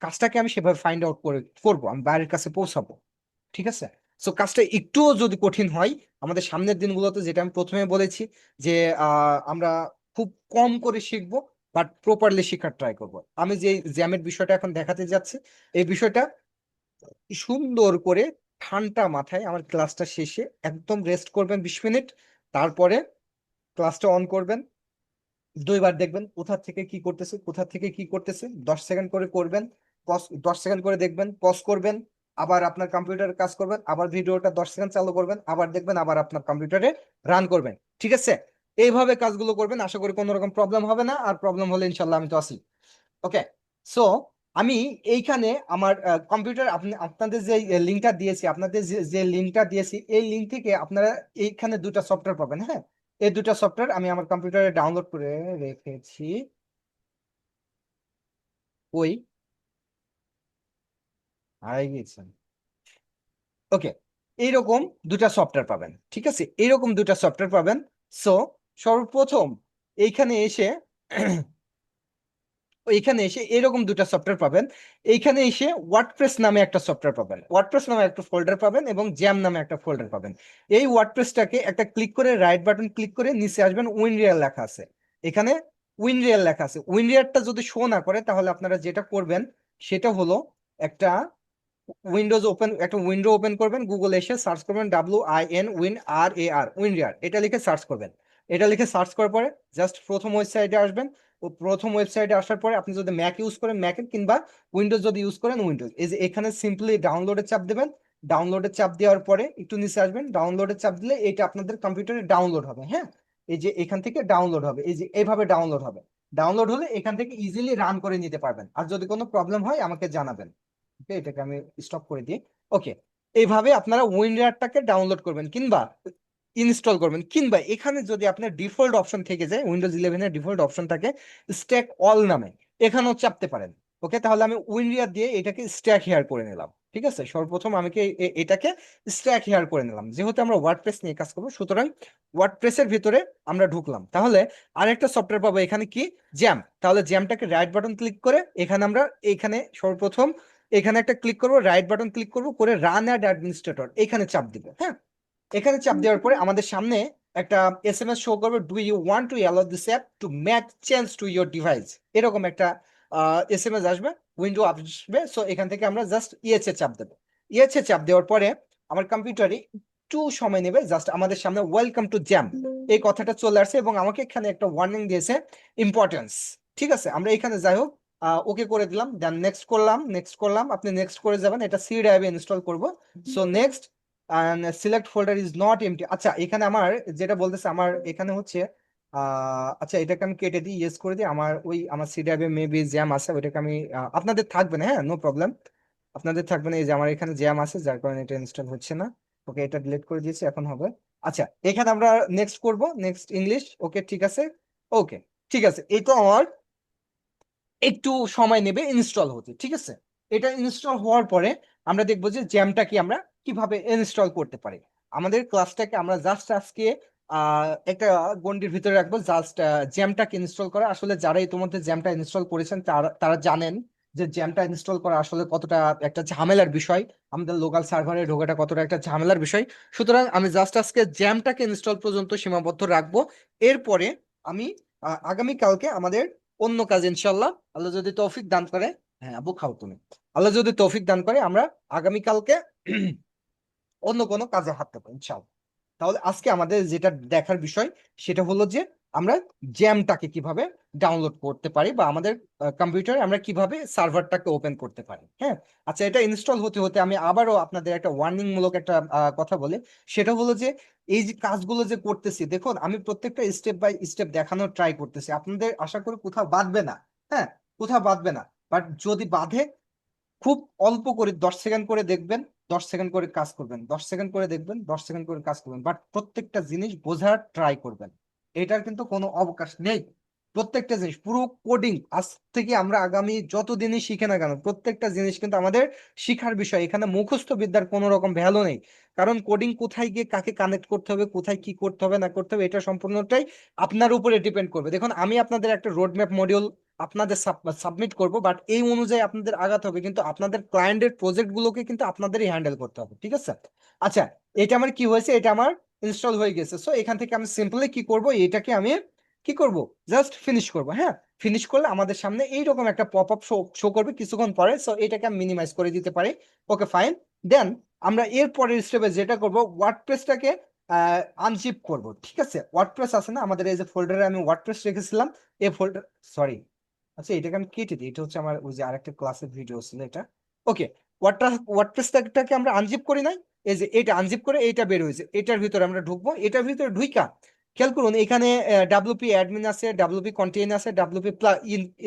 কাজটাকে আমি সেভাবে ফাইন্ড আউট করে করবো, আমি বাইরের কাছে পৌঁছাবো। ঠিক আছে, সো কাজটা একটুও যদি কঠিন হয়, আমাদের সামনের দিনগুলোতে যেটা আমি প্রথমে বলেছি যে আমরা খুব কম করে শিখবো, বাট প্রপারলি শেখার ট্রাই করব। আমি যে জ্যামের বিষয়টা এখন দেখাতে যাচ্ছি, এই বিষয়টা সুন্দর করে ঠান্ডা মাথায় আমার ক্লাসটা শেষে একদম রেস্ট করবেন 20 মিনিট, তারপরে ক্লাসটা অন করবেন, 2বার দেখবেন কোথা থেকে কি করতেছে, কোথা থেকে কি করতেছে, 10 সেকেন্ড করে করবেন, পজ 10 সেকেন্ড করে দেখবেন, পজ করবেন, আবার আপনার কম্পিউটারে কাজ করবেন, আবার ভিডিওটা 10 সেকেন্ড চালু করবেন, আবার দেখবেন, আবার আপনার কম্পিউটারে রান করবেন। ঠিক আছে, এইভাবে কাজগুলো করবেন, আশা করি কোনো রকম প্রবলেম হবে না। আর প্রবলেম হলে ইনশাল্লাহ আমি তো আছি। ওকে, সো আমি এইখানে আমার কম্পিউটার আপনাদের যে লিঙ্কটা দিয়েছি, আপনাদের যে লিঙ্কটা দিয়েছি, এই লিঙ্ক থেকে আপনারা এইখানে দুটা সফটওয়্যার পাবেন। হ্যাঁ, এই দুটা সফটওয়্যার আমি আমার কম্পিউটারে ডাউনলোড করে রেখেছি। ওই হারাই গিয়েছেন। ওকে, এইরকম দুটা সফটওয়্যার পাবেন। ঠিক আছে, এইরকম দুটা সফটওয়্যার পাবেন। সো সর্বপ্রথম এইখানে এসে এইখানে এসে এরকম দুটা সফটওয়্যার পাবেন। এইখানে এসে ওয়ার্ডপ্রেস নামে একটা সফটওয়্যার পাবেন, ওয়ার্ডপ্রেস নামে একটা ফোল্ডার পাবেন এবং জ্যাম নামে একটা ফোল্ডার পাবেন। এই ওয়ার্ডপ্রেসটাকে একটা ক্লিক করে, রাইট বাটন ক্লিক করে নিচে আসবেন, উইনরিয়ার লেখা আছে এখানে, উইনরিয়ার লেখা আছে। উইনরিয়ারটা যদি শো না করে তাহলে আপনারা যেটা করবেন সেটা হলো একটা একটা উইন্ডো ওপেন করবেন, গুগল এসে সার্চ করবেন উইনরিয়ার, এটা লিখে সার্চ করবেন। এটা লিখে সার্চ করার পরে জাস্ট প্রথম ওয়েবসাইটে আসবেন। ও প্রথম ওয়েবসাইটে আসার পরে আপনি যদি ম্যাক ইউজ করেন ম্যাকের, কিংবা উইন্ডোজ যদি ইউজ করেন উইন্ডোজ, এই যে এখানে সিম্পলি ডাউনলোডে চাপ দেবেন। ডাউনলোডে চাপ দেওয়ার পরে একটু নিচে আসবেন, ডাউনলোডে চাপ দিলে এটা আপনাদের কম্পিউটারে ডাউনলোড হবে। হ্যাঁ, এই যে এখান থেকে ডাউনলোড হবে, এই যে এইভাবে ডাউনলোড হবে। ডাউনলোড হলে এখান থেকে ইজিলি রান করে নিতে পারবেন। আর যদি কোনো প্রবলেম হয় আমাকে জানাবেন। ওকে, এটাকে আমি স্টপ করে দিই। ওকে, এইভাবে আপনারা উইন্ডোজটাকে ডাউনলোড করবেন কিংবা ইনস্টল করবেন, কিংবা এখানে যদি আপনার ডিফল্ট অপশন থেকে যায়, উইন্ডোজ 11 এর ডিফল্ট অপশন থাকে স্ট্যাক অল নামে, এখানেও চাপতে পারেন। ওকে, তাহলে আমি উইন্ডোজ দিয়ে এটাকে স্ট্যাক হেয়ার করে নিলাম। ঠিক আছে, সর্বপ্রথম আমি এটাকে স্ট্যাক হেয়ার করে নিলাম। যেহেতু আমরা ওয়ার্ডপ্রেস নিয়ে কাজ করবো, সুতরাং ওয়ার্ডপ্রেসের ভিতরে আমরা ঢুকলাম। তাহলে আরেকটা সফটওয়্যার পাবো এখানে, কি জ্যাম। তাহলে জ্যামটাকে রাইট বাটন ক্লিক করে এখানে আমরা এখানে সর্বপ্রথম এখানে একটা ক্লিক করব, রাইট বাটন ক্লিক করব করে রান অ্যাড অ্যাডমিনিস্ট্রেটর এখানে চাপ দিব। হ্যাঁ, এখানে চাপ দেওয়ার পরে আমাদের সামনে একটা এসএমএস শো করবে, do you want to allow this app to make change to your device, এরকম একটা এসএমএস আসবে, উইন্ডো আসবে। সো এখান থেকে আমরা জাস্ট ইয়েছে চাপ দেবো। ইয়েছে চাপ দেওয়ার পরে আমার কম্পিউটারে একটু সময় নেবে, জাস্ট আমাদের সামনে ওয়েলকাম টু জ্যাম এই কথাটা চলে আসছে এবং আমাকে এখানে একটা ওয়ার্নিং দিয়েছে, ইম্পর্টেন্স। ঠিক আছে, আমরা এখানে যাই হোক ওকে করে দিলাম, দেন নেক্সট করলাম, নেক্সট করলাম। আপনি নেক্সট করে যাবেন, এটা সি ড্রাইভে ইনস্টল করব। So next, select folder is not empty. আচ্ছা এখানে আমার যেটা বলতেছে, আমার এখানে হচ্ছে আচ্ছা এটাকে আমি কেটে দিই, ইয়েস করে দিই। আমার সি ড্রাইভে মেবি জ্যাম আছে, ওইটাকে আমি আপনাদের থাকবে না, হ্যাঁ নো প্রবলেম, আপনাদের থাকবে না। এই যে আমার এখানে জ্যাম আছে যার কারণে এটা ইনস্টল হচ্ছে না। ওকে, এটা ডিলিট করে দিয়েছি, এখন হবে। আচ্ছা এখানে আমরা নেক্সট করব, নেক্সট ইংলিশ। ওকে ঠিক আছে, ওকে ঠিক আছে। এই তো আমার একটু সময় নেবে ইনস্টল হতে, ঠিক আছে? এটা ইনস্টল হওয়ার পরে আমরা দেখবো যে জ্যামটাকে আমরা কিভাবে ইনস্টল করতে পারি। আমাদের ক্লাসটাকে আমরা জাস্ট আজকে একটা গন্ডির ভিতরে রাখবো, জাস্ট জ্যামটাকে ইনস্টল করা। আসলে যারা ইতিমধ্যে জ্যামটা ইনস্টল করেছেন তারা তারা জানেন যে জ্যামটা ইনস্টল করা আসলে কতটা একটা ঝামেলার বিষয়, আমাদের লোকাল সার্ভারে ঢোকাটা কতটা একটা ঝামেলার বিষয়। সুতরাং আমি জাস্ট আজকে জ্যামটাকে ইনস্টল পর্যন্ত সীমাবদ্ধ রাখবো। এরপরে আমি আগামীকালকে আমাদের অন্য কাজ ইনশাল্লাহ আল্লাহ যদি তৌফিক দান করে, হ্যাঁ আবু খাও তুমি, আল্লাহ যদি তৌফিক দান করে আমরা আগামীকালকে অন্য কোনো কাজে হাত দেবো ইনশাল্লাহ। তাহলে আজকে আমাদের যেটা দেখার বিষয় সেটা হলো যে আমরা জ্যামটাকে কিভাবে ডাউনলোড করতে পারি বা আমাদের কম্পিউটারে আমরা কিভাবে সার্ভারটাকে ওপেন করতে পারি। হ্যাঁ, আচ্ছা, এটা ইনস্টল হতে হতে আমি আবারও আপনাদের একটা ওয়ার্নিং মূলক একটা কথা বলি। সেটা হলো যে এই যে কাজগুলো যে করতেছি, দেখুন আমি প্রত্যেকটা স্টেপ বাই স্টেপ দেখানোর ট্রাই করতেছি, আপনাদের আশা করি কোথাও বাঁধবে না। হ্যাঁ, কোথাও বাঁধবে না, বাট যদি বাঁধে খুব অল্প করে 10 সেকেন্ড করে দেখবেন, 10 সেকেন্ড করে কাজ করবেন, 10 সেকেন্ড করে দেখবেন, 10 সেকেন্ড করে কাজ করবেন, বাট প্রত্যেকটা জিনিস বোঝার ট্রাই করবেন। এটার কিন্তু কোনো অবকাশ নেই। প্রত্যেকটা জিনিস পুরো কোডিং আজ থেকে আমরা আগামী যত দিনই শিখে না কেন প্রত্যেকটা জিনিস কিন্তু আমাদের শিখার বিষয়। এখানে মুখস্থ বিদ্যার কোনো রকম ভ্যালু নেই, কারণ কোডিং কোথায় গিয়ে কাকে কানেক্ট করতে হবে, কোথায় কি করতে হবে না করতে হবে, এটা সম্পূর্ণটাই আপনার উপরে ডিপেন্ড করবে। দেখুন আমি আপনাদের একটা রোড ম্যাপ মডিউল আপনাদের সাবমিট করব, বাট এই অনুযায়ী আপনাদের আগাতে হবে, কিন্তু আপনাদের ক্লায়েন্টের প্রজেক্ট গুলোকে কিন্তু আপনাদেরই হ্যান্ডেল করতে হবে, ঠিক আছে? আচ্ছা, এটা আমার কি হয়েছে, এটা আমার ইনস্টল হয়ে গেছে। সো এখান থেকে আমি সিম্পলি কি করব, এটাকে আমি কি করব, জাস্ট ফিনিশ করব। হ্যাঁ, ফিনিশ করলে আমাদের সামনে এইরকম একটা পপ আপ শো করবে কিছুক্ষণ পরে। সো এটাকে আমি মিনিমাইজ করে দিতে পারি। Okay fine. দেন আমরা এর পরের স্টেপে যেটা করব, ওয়ার্ডপ্রেসটাকে আনজিপ করব। ঠিক আছে, ওয়ার্ডপ্রেস আছে না আমাদের, এই যে ফোল্ডারে আমি ওয়ার্ডপ্রেস রেখেছিলাম, এই ফোল্ডার, সরি, আচ্ছা এটাকে আমি কেটে দিই, এটা হচ্ছে আমার ওই যে আরেকটা ক্লাসের ভিডিও ছিল এটা। ওকে, ওয়ার্ডপ্রেসটাকে আমরা আনজিপ করি নাই, এই যে এটা আনজিপ করে এটা বের হয়েছে, এটার ভিতরে আমরা ঢুকবো। এটার ভিতরে ঢুইকা খেয়াল করুন এখানে ডাব্লিউপি অ্যাডমিন আছে, ডাব্লিউপি কন্টেইন আছে, ডাব্লিউপি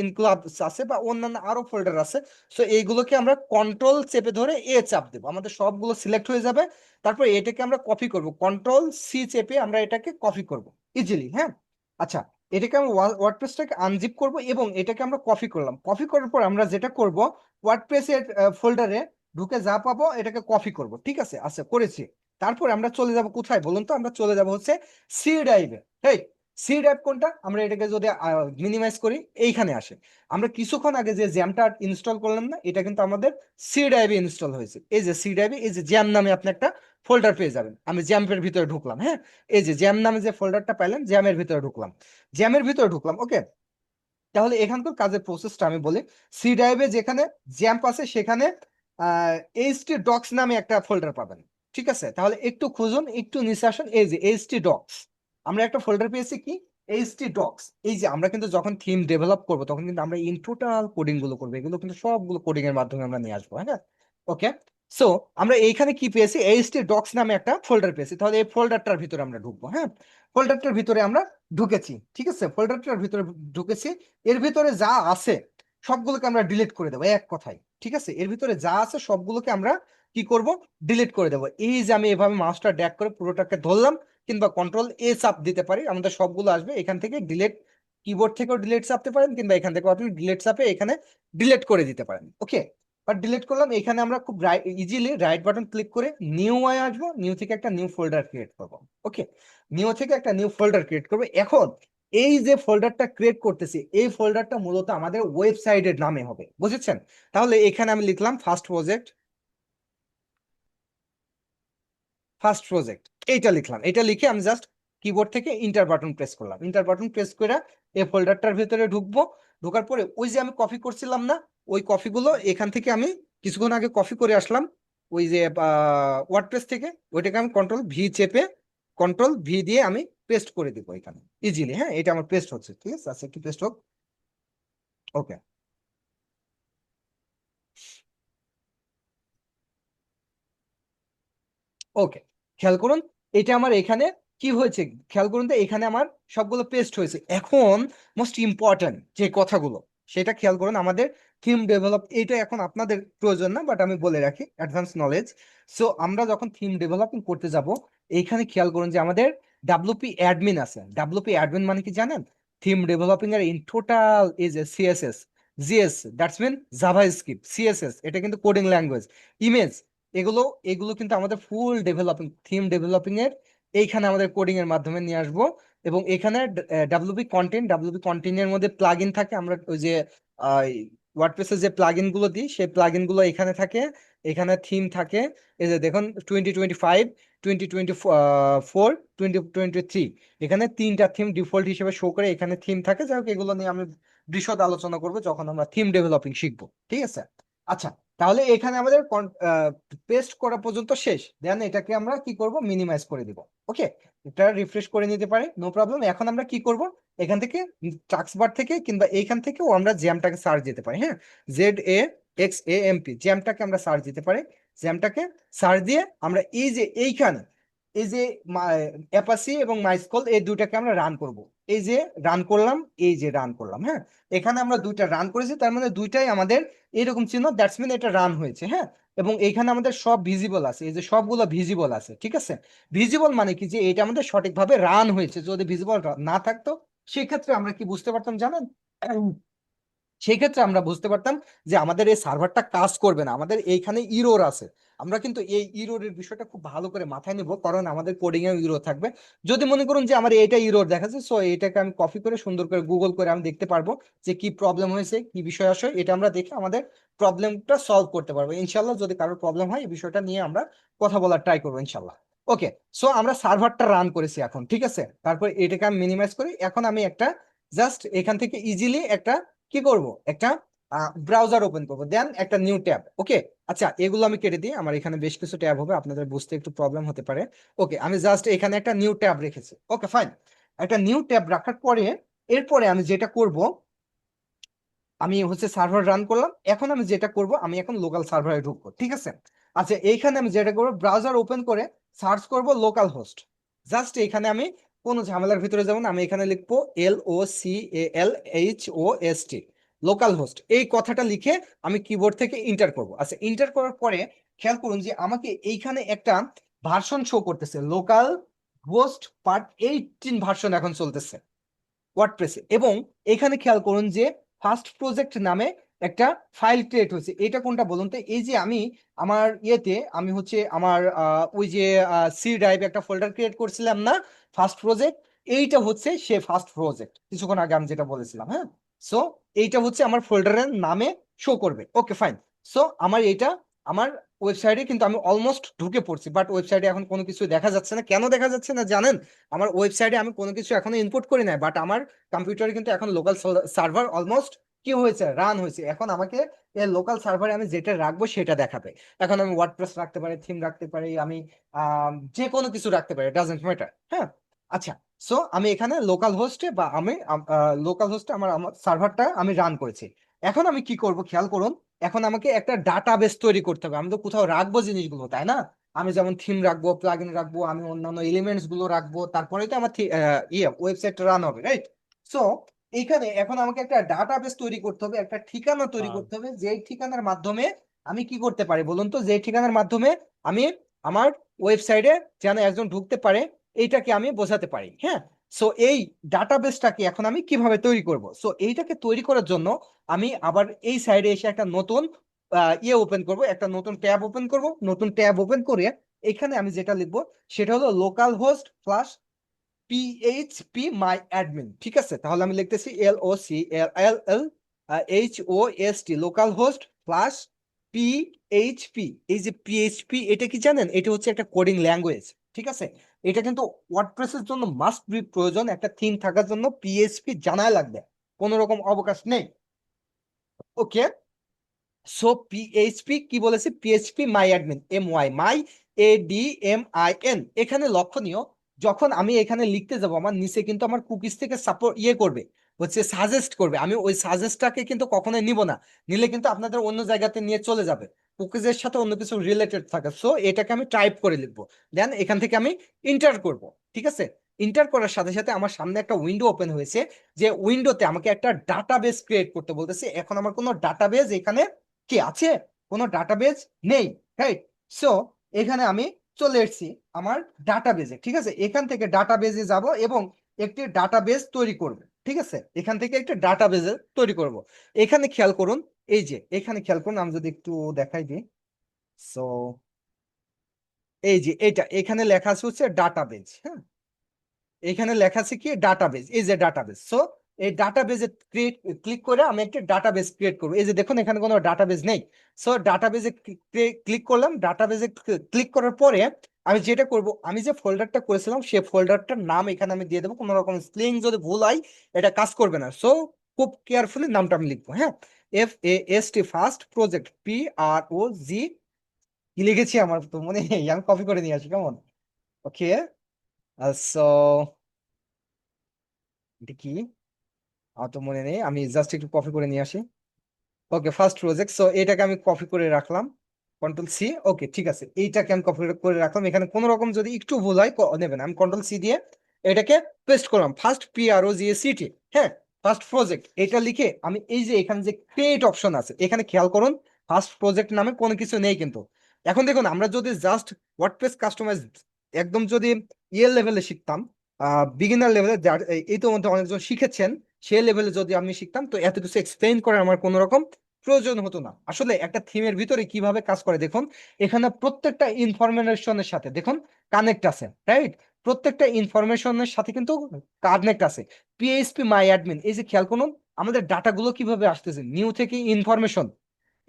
ইনক্লাব আছে বা অন্যান্য আরো ফোল্ডার আছে। সো এইগুলোকে আমরা কন্ট্রোল চেপে ধরে চাপ দেবো, আমাদের সবগুলো সিলেক্ট হয়ে যাবে। তারপর এটাকে আমরা কপি করব, কন্ট্রোল সি চেপে আমরা এটাকে কপি করব ইজিলি। হ্যাঁ, আচ্ছা, এটাকে আমরা ওয়ার্ডপ্রেসটাকে আনজিপ করব এবং এটাকে আমরা কপি করলাম। কপি করার পর আমরা যেটা করব, ওয়ার্ডপ্রেসের ফোল্ডারে ঢুকে যা পাবো এটাকে কপি করব। ঠিক আছে, আচ্ছা করেছি। তারপর আমরা চলে যাব কোথায় বলুন তো, আমরা চলে যাব হচ্ছে সি ড্রাইভে। এই সি ড্রাইভ কোনটা, আমরা এটাকে যদি মিনিমাইজ করি এইখানে আসে। আমরা কিছুক্ষণ আগে যে জ্যামটা ইনস্টল করলাম না, এটা কিন্তু আমাদের সি ড্রাইভে ইনস্টল হয়েছে। এই যে সি ড্রাইভে এই যে জ্যাম নামে আপনি একটা ফোল্ডার পেয়ে যাবেন। আমি জ্যামের ভিতরে ঢুকলাম। হ্যাঁ, এই যে জ্যাম নামে যে ফোল্ডারটা পাইলেন, জ্যামের ভিতরে ঢুকলাম, জ্যামের ভিতরে ঢুকলাম। ওকে, তাহলে এখানকার কাজের প্রসেসটা আমি বলি। সি ড্রাইভে যেখানে জ্যাম্প আছে সেখানে এইচটি ডক্স নামে একটা ফোল্ডার পাবেন। ঠিক আছে, তাহলে একটু খুঁজুন, একটু নিচে আসুন, এই যে এইচটি ডক্স, আমরা একটা ফোল্ডার পেয়েছি কি, এইচটি ডক্স। এই যে আমরা কিন্তু যখন থিম ডেভেলপ করব তখন কিন্তু আমরা ইন টোটাল কোডিং গুলো করবো, এগুলো কিন্তু সবগুলো কোডিং এর মাধ্যমে আমরা নিয়ে আসবো। হ্যাঁ, ওকে। সো আমরা এইখানে কি পেয়েছি, এইচটি ডক্স নামে একটা ফোল্ডার পেয়েছি, তাহলে এই ফোল্ডারটার ভিতরে আমরা ঢুকবো। হ্যাঁ, ফোল্ডারটার ভিতরে আমরা ঢুকেছি। ঠিক আছে, ফোল্ডারটার ভিতরে ঢুকেছি। এর ভিতরে যা আছে সবগুলোকে আমরা ডিলিট করে দেবো এক কথায়। ঠিক আছে, এর ভিতরে যা আছে সবগুলোকে আমরা কি করব, ডিলিট করে দেবো। এই যে আমি এভাবে মাউসটা ড্র্যাগ করে পুরোটাকে ধরলাম, কিংবা কন্ট্রোল চাপ দিতে পারি, আমাদের সবগুলো আসবে এখান থেকে। ডিলিট কিবোর্ড থেকেও ডিলিট চাপতে পারেন, কিংবা এখান থেকেও আপনি ডিলিট চাপে এখানে ডিলিট করে দিতে পারেন। ওকে, বাট ডিলিট করলাম। এখানে আমরা খুব ইজিলি রাইট বাটন ক্লিক করে নিউ আয় আসবো, নিউ থেকে একটা নিউ ফোল্ডার ক্রিয়েট করবো। ওকে, নিউ থেকে একটা নিউ ফোল্ডার ক্রিয়েট করবো। এখন এই যে ফোল্ডারটা ক্রিয়েট করতেছি, এই ফোল্ডারটা মূলত আমাদের ওয়েবসাইটের নামে হবে, বুঝেছেন? তাহলে এখানে আমি লিখলাম ফার্স্ট প্রজেক্ট, ফার্স্ট প্রজেক্ট, এইটা লিখলাম। এটা লিখে আমি জাস্ট কিবোর্ড থেকে ইন্টার বাটন প্রেস করলাম। ইন্টার বাটন প্রেস করে এই ফোল্ডারটার ভিতরে ঢুকবো। ঢোকার পরে ওই যে আমি কপি করছিলাম না, ওই কপিগুলো এখান থেকে আমি কিছুক্ষণ আগে কপি করে আসলাম ওই যে ওয়ার্ডপ্রেস থেকে, ওইটাকে আমি কন্ট্রোল ভি চেপে কন্ট্রোল ভি দিয়ে আমি পেস্ট করে দিব এখানে ইজিলি। হ্যাঁ, এটা আমার পেস্ট হচ্ছে। ঠিক আছে, আচ্ছা একটু পেস্ট হোক। ওকে, ওকে, খেয়াল করুন এটা আমার এখানে কি হয়েছে, খেয়াল করুন তো এখানে আমার সবগুলো পেস্ট হয়েছে। এখন মোস্ট ইম্পর্টেন্ট যে কথাগুলো সেটা খেয়াল করুন, আমাদের থিম ডেভেলপ, এটা এখন আপনাদের প্রয়োজন না, বাট আমি বলে রাখি অ্যাডভান্স নলেজ। সো আমরা যখন থিম ডেভেলপিং করতে যাব, এইখানে খেয়াল করুন যে আমাদের ডাব্লিউপি অ্যাডমিন আছে। ডাব্লিউপি অ্যাডমিন মানে কি জানেন? থিম ডেভেলপিং এর ইন টোটাল এই যে CSS, JS that's mean JavaScript, CSS এটা কিন্তু কোডিং ল্যাঙ্গুয়েজ, ইমেজ এগুলো এগুলো কিন্তু আমাদের ফুল ডেভেলপিং, থিম ডেভেলপিং এর এইখানে আমাদের কোডিং এর মাধ্যমে নিয়ে আসবো। এবং এখানে ডাব্লিউপি কন্টেন্ট এর মধ্যে প্লাগ ইন থাকে, আমরা ওই যে ওয়ার্ডপ্রেসের যে প্লাগ ইন গুলো দিই সেই প্লাগ ইন গুলো এখানে থাকে, এখানে থিম থাকে। এই যে দেখুন 2025, 2024, 2023 এখানে তিনটা থিম ডিফল্ট হিসেবে শো করে, এখানে থিম থাকে। যাই হোক এগুলো নিয়ে আমি বিশদ আলোচনা করবো যখন আমরা থিম ডেভেলপিং শিখবো, ঠিক আছে? আচ্ছা, তাহলে এখানে আমাদের পেস্ট করা পর্যন্ত শেষ। দেন এটাকে আমরা কি করব, মিনিমাইজ করে দিব। ওকে, এটা রিফ্রেশ করে নিতে পারি, নো প্রবলেম। এখন আমরা কি করব, এখান থেকে টাস্কবার থেকে কিংবা এইখান থেকেও আমরা জ্যামটাকে সার্চ দিতে পারি। হ্যাঁ, ZAXAMP জ্যামটাকে আমরা সার্চ দিতে পারি। জ্যামটাকে সার্চ দিয়ে আমরা এই যে এইখানে এই যে অ্যাপাসি এবং মাইস্কল এই দুটাকে আমরা রান করব। এই যে রান করলাম, এই যে রান করলাম। হ্যাঁ, এখানে আমরা দুইটা রান করেছি, তার মানে দুইটাই আমাদের এরকম চিহ্ন, দ্যাটস মিন এটা রান হয়েছে। হ্যাঁ, এবং এখানে আমাদের সব ভিজিবল আছে, এই যে সবগুলো ভিজিবল আছে, ঠিক আছে? ভিজিবল মানে কি, যে এটা আমাদের সঠিকভাবে রান হয়েছে। যদি ভিজিবল না থাকতো সেক্ষেত্রে আমরা কি বুঝতে পারতাম জানেন? সেই ক্ষেত্রে আমরা বুঝতে পারতাম যে আমাদের এই সার্ভারটা কাজ করবে না, আমাদের এইখানে ইরোর আছে। আমরা কিন্তু এই ইরোরের বিষয়টা খুব ভালো করে মাথায় নিব, কারণ আমাদের কোডিং এ ইরোর থাকবে। যদি মনে করুন যে আমার এটা ইরোর দেখাচ্ছে, সো এটাকে আমি কপি করে সুন্দর করে গুগল করে আমি দেখতে পারবো যে কি প্রবলেম হয়েছে, কি বিষয় আসে, এটা আমরা দেখে আমাদের প্রবলেমটা সলভ করতে পারবো ইনশাল্লাহ। যদি কারোর প্রবলেম হয় এই বিষয়টা নিয়ে আমরা কথা বলার ট্রাই করবো ইনশাল্লাহ। ওকে, সো আমরা সার্ভারটা রান করেছি এখন, ঠিক আছে? তারপর এটাকে আমি মিনিমাইজ করি। এখন আমি একটা জাস্ট এখান থেকে ইজিলি একটা কি করব, একটা ব্রাউজার ওপেন করবো, দেন একটা নিউ ট্যাব। ওকে, আচ্ছা এগুলো আমি কেটে দিই, আমার এখানে বেশ কিছু ট্যাব হবে, আপনাদের বুঝতে একটু প্রবলেম হতে পারে। ওকে, আমি জাস্ট এখানে একটা নিউ ট্যাব রেখেছি। ওকে ফাইন, একটা নিউ ট্যাব রাখার পরে এরপরে আমি যেটা করব, আমি হচ্ছে সার্ভার রান করলাম। এখন আমি যেটা করব, আমি এখন লোকাল সার্ভারে ঢুকবো, ঠিক আছে? আচ্ছা, এইখানে আমি যেটা করবো, ব্রাউজার ওপেন করে সার্চ করব লোকাল হোস্ট। জাস্ট এখানে আমি কোনো ঝামেলার ভিতরে যাব না, আমি এখানে লিখবো LOCALHOST, লোকাল হোস্ট। এই কথাটা লিখে আমি কিবোর্ড থেকে ইন্টার করব। আচ্ছা, ইন্টার করার পরে খেয়াল করুন যে আমাকে এইখানে একটা ভার্সন শো করতেছে, লোকাল হোস্ট পার্ট 18 ভার্সন এখন চলতেছে ওয়ার্ডপ্রেসে। এবং এখানে খেয়াল করুন যে ফার্স্ট প্রজেক্ট নামে একটা ফাইল ক্রিয়েট হয়েছে। এটা কোনটা বলুন তো? এই যে আমি আমার ইয়েতে আমি হচ্ছে আমার ওই যে সি ড্রাইভে একটা ফোল্ডার ক্রিয়েট করছিলাম না, ফার্স্ট প্রজেক্ট, এইটা হচ্ছে সে ফার্স্ট প্রজেক্ট, কিছুক্ষণ আগে আমি যেটা বলেছিলাম। হ্যাঁ, সো এইটা হচ্ছে আমার ফোল্ডারের নামে শো করবে। ওকে ফাইন, সো আমার এটা আমার ওয়েবসাইটে কিন্তু আমি অলমোস্ট ঢুকে পড়ছি, বাট ওয়েবসাইটে এখন কোনো কিছু দেখা যাচ্ছে না। কেন দেখা যাচ্ছে না জানেন? আমার ওয়েবসাইটে আমি কোনো কিছু এখনো ইনপুট করি নাই, বাট আমার কম্পিউটারে কিন্তু এখন লোকাল সার্ভার অলমোস্ট কি হয়েছে, রান হয়েছে। এখন আমাকে এই লোকাল সার্ভারে আমি যেটা রাখবো সেটা দেখাবে। এখন আমি ওয়ার্ডপ্রেস রাখতে পারি, থিম রাখতে পারি, আমি যে কোনো কিছু রাখতে পারি, ডাজন্ট ম্যাটার। হ্যাঁ, আচ্ছা, সো আমি এখানে লোকাল হোস্টে বা আমি লোকাল হোস্টে আমার আমার সার্ভারটা আমি রান করেছি। এখন আমি কি করব খেয়াল করুন, এখন আমাকে একটা ডাটাবেস তৈরি করতে হবে। আমি তো কোথাও রাখবো জিনিসগুলো, তাই না? আমি যেমন থিম রাখবো, প্লাগইন রাখবো, আমি অন্যান্য এলিমেন্টস গুলো রাখবো, তারপরেই তো আমার ওয়েবসাইট রান হবে, রাইট? সো এইখানে এখন আমাকে একটা ডাটাবেস তৈরি করতে হবে, একটা ঠিকানা তৈরি করতে হবে, যেই ঠিকানার মাধ্যমে আমি কি করতে পারি বলুন তো? যেই ঠিকানার মাধ্যমে আমি আমার ওয়েবসাইটে যেন একজন ঢুকতে পারে, এইটাকে আমি বোঝাতে পারি। হ্যাঁ, সো এই ডাটাবেসটাকে এখন আমি কিভাবে তৈরি করব? সো এইটাকে তৈরি করার জন্য আমি আবার এই সাইডে এসে একটা নতুন ওপেন করব, একটা নতুন ট্যাব ওপেন করব। নতুন ট্যাব ওপেন করে এখানে আমি যেটা লিখবো সেটা হলো লোকাল হোস্ট প্লাস পিএইচপি মাই অ্যাডমিন, ঠিক আছে? তাহলে আমি লিখতেছি LOCALLHOST, local host plus PHP. এই যে পিএইচপি এটা কি জানেন? এটা হচ্ছে একটা কোডিং ল্যাঙ্গুয়েজ, ঠিক আছে? এটা কিন্তু ওয়ার্ডপ্রেসের জন্য মাস্ট বি প্রয়োজন, একটা থিম থাকার জন্য পিএইচপি জানাই লাগবে, কোনো রকম অবকাশ নেই। ওকে, সো পিএইচপি কি বলেছে? পিএইচপি মাই অ্যাডমিন, মাই ADMIN। এখানে লক্ষণীয়, যখন আমি এখানে লিখতে যাব আমার নিচে কিন্তু আমার কুকিজ থেকে সাপোর্ট করবে, হচ্ছে সাজেস্ট করবে। আমি ওই সাজেস্টটাকে কিন্তু কখনোই নিব না, নিলে কিন্তু আপনাদের অন্য জায়গাতে নিয়ে চলে যাবে, কুকিজের সাথে অন্য কিছু রিলেটেড থাকে। সো এটাকে আমি টাইপ করে লিখবো, দেন এখান থেকে আমি ইন্টার করব, ঠিক আছে? ইন্টার করার সাথে সাথে আমার সামনে একটা উইন্ডো ওপেন হয়েছে, যে উইন্ডোতে আমাকে একটা ডাটাবেস ক্রিয়েট করতে বলতেছে। এখন আমার কোনো ডাটাবেস এখানে কি আছে? কোনো ডাটাবেস নেই, রাইট? সো এখানে আমি চলে এসেছি আমার ডাটাবেজে, ঠিক আছে? এখান থেকে ডাটাবেজে যাব এবং একটি ডাটাবেস তৈরি করব, ঠিক আছে, এখান থেকে একটা ডাটাবেজ তৈরি করব। এখানে খেয়াল করুন, এই যে এখানে খেয়াল করুন, আমি যদি একটু দেখাই দিই। সো এই যে এটা এখানে লেখা আছে হচ্ছে ডাটাবেজ। হ্যাঁ, এখানে লেখা আছে কি ডাটাবেজ, এই যে ডাটাবেজ। সো এই ডাটাবেজে ক্লিক করে আমি একটা ডাটাবেজ ক্রিয়েট করবো। এই যে দেখুন এখানে কোনো ডাটাবেজ নেই। সো ডাটাবেজে ক্লিক করলাম। ডাটাবেজে ক্লিক করার পরে আমি যেটা করব, আমি যে ফোল্ডারটা করেছিলাম সেই ফোল্ডারটার নাম এখানে আমি দিয়ে দেবো। কোনো রকম স্পেলিং যদি ভুল হয় এটা কাজ করবে না। সো খুব কেয়ারফুলি নামটা আমি লিখবো। হ্যাঁ, FAST ফার্স্ট প্রজেক্ট, PROJ। কি লিখেছি আমার তো মনে নেই, আমি কপি করে নিয়ে আসি, কেমন? ওকে, সো এটা কি আমার তো মনে নেই, আমি জাস্ট একটু কপি করে নিয়ে আসি। ওকে, ফার্স্ট প্রজেক্ট। সো এটাকে আমি কপি করে রাখলাম, কন্ট্রোল C। ওকে, ঠিক আছে, এইটাকে আমি কপি করে রাখলাম। এখানে কোনো রকম যদি একটু ভুল হয় নেবেন, আমি কন্ট্রোল C দিয়ে এটাকে পেস্ট করলাম, ফার্স্ট PROJECT। হ্যাঁ, ফার্স্ট প্রজেক্ট এটা লিখে আমি এই যে এখানে যে ক্রিয়েট অপশন আছে এখানে খেয়াল করুন, ফার্স্ট প্রজেক্ট নামে কোনো কিছু নেই কিন্তু। এখন দেখুন আমরা যদি জাস্ট ওয়ার্ডপ্রেস কাস্টমাইজ একদম যদি ইয়ে লেভেলে শিখতাম, বিগিনার লেভেলে, এই তো মধ্যে অনেকজন শিখেছেন, সেই লেভেলে যদি আমি শিখতাম তো এত কিছু এক্সপ্লেইন করার আমার কোনো রকম প্রয়োজন হতো না। আসলে একটা থিমের ভিতরে কিভাবে কাজ করে দেখুন, এখানে প্রত্যেকটা ইনফরমেশনের সাথে দেখুন কানেক্ট আছে, রাইট? প্রত্যেকটা ইনফরমেশনের সাথে কিন্তু কানেক্ট আছে। PHP মাই অ্যাডমিন, এই যে খেয়াল করুন আমাদের ডাটাগুলো কিভাবে আসতেছে, নিউ থেকে ইনফরমেশন,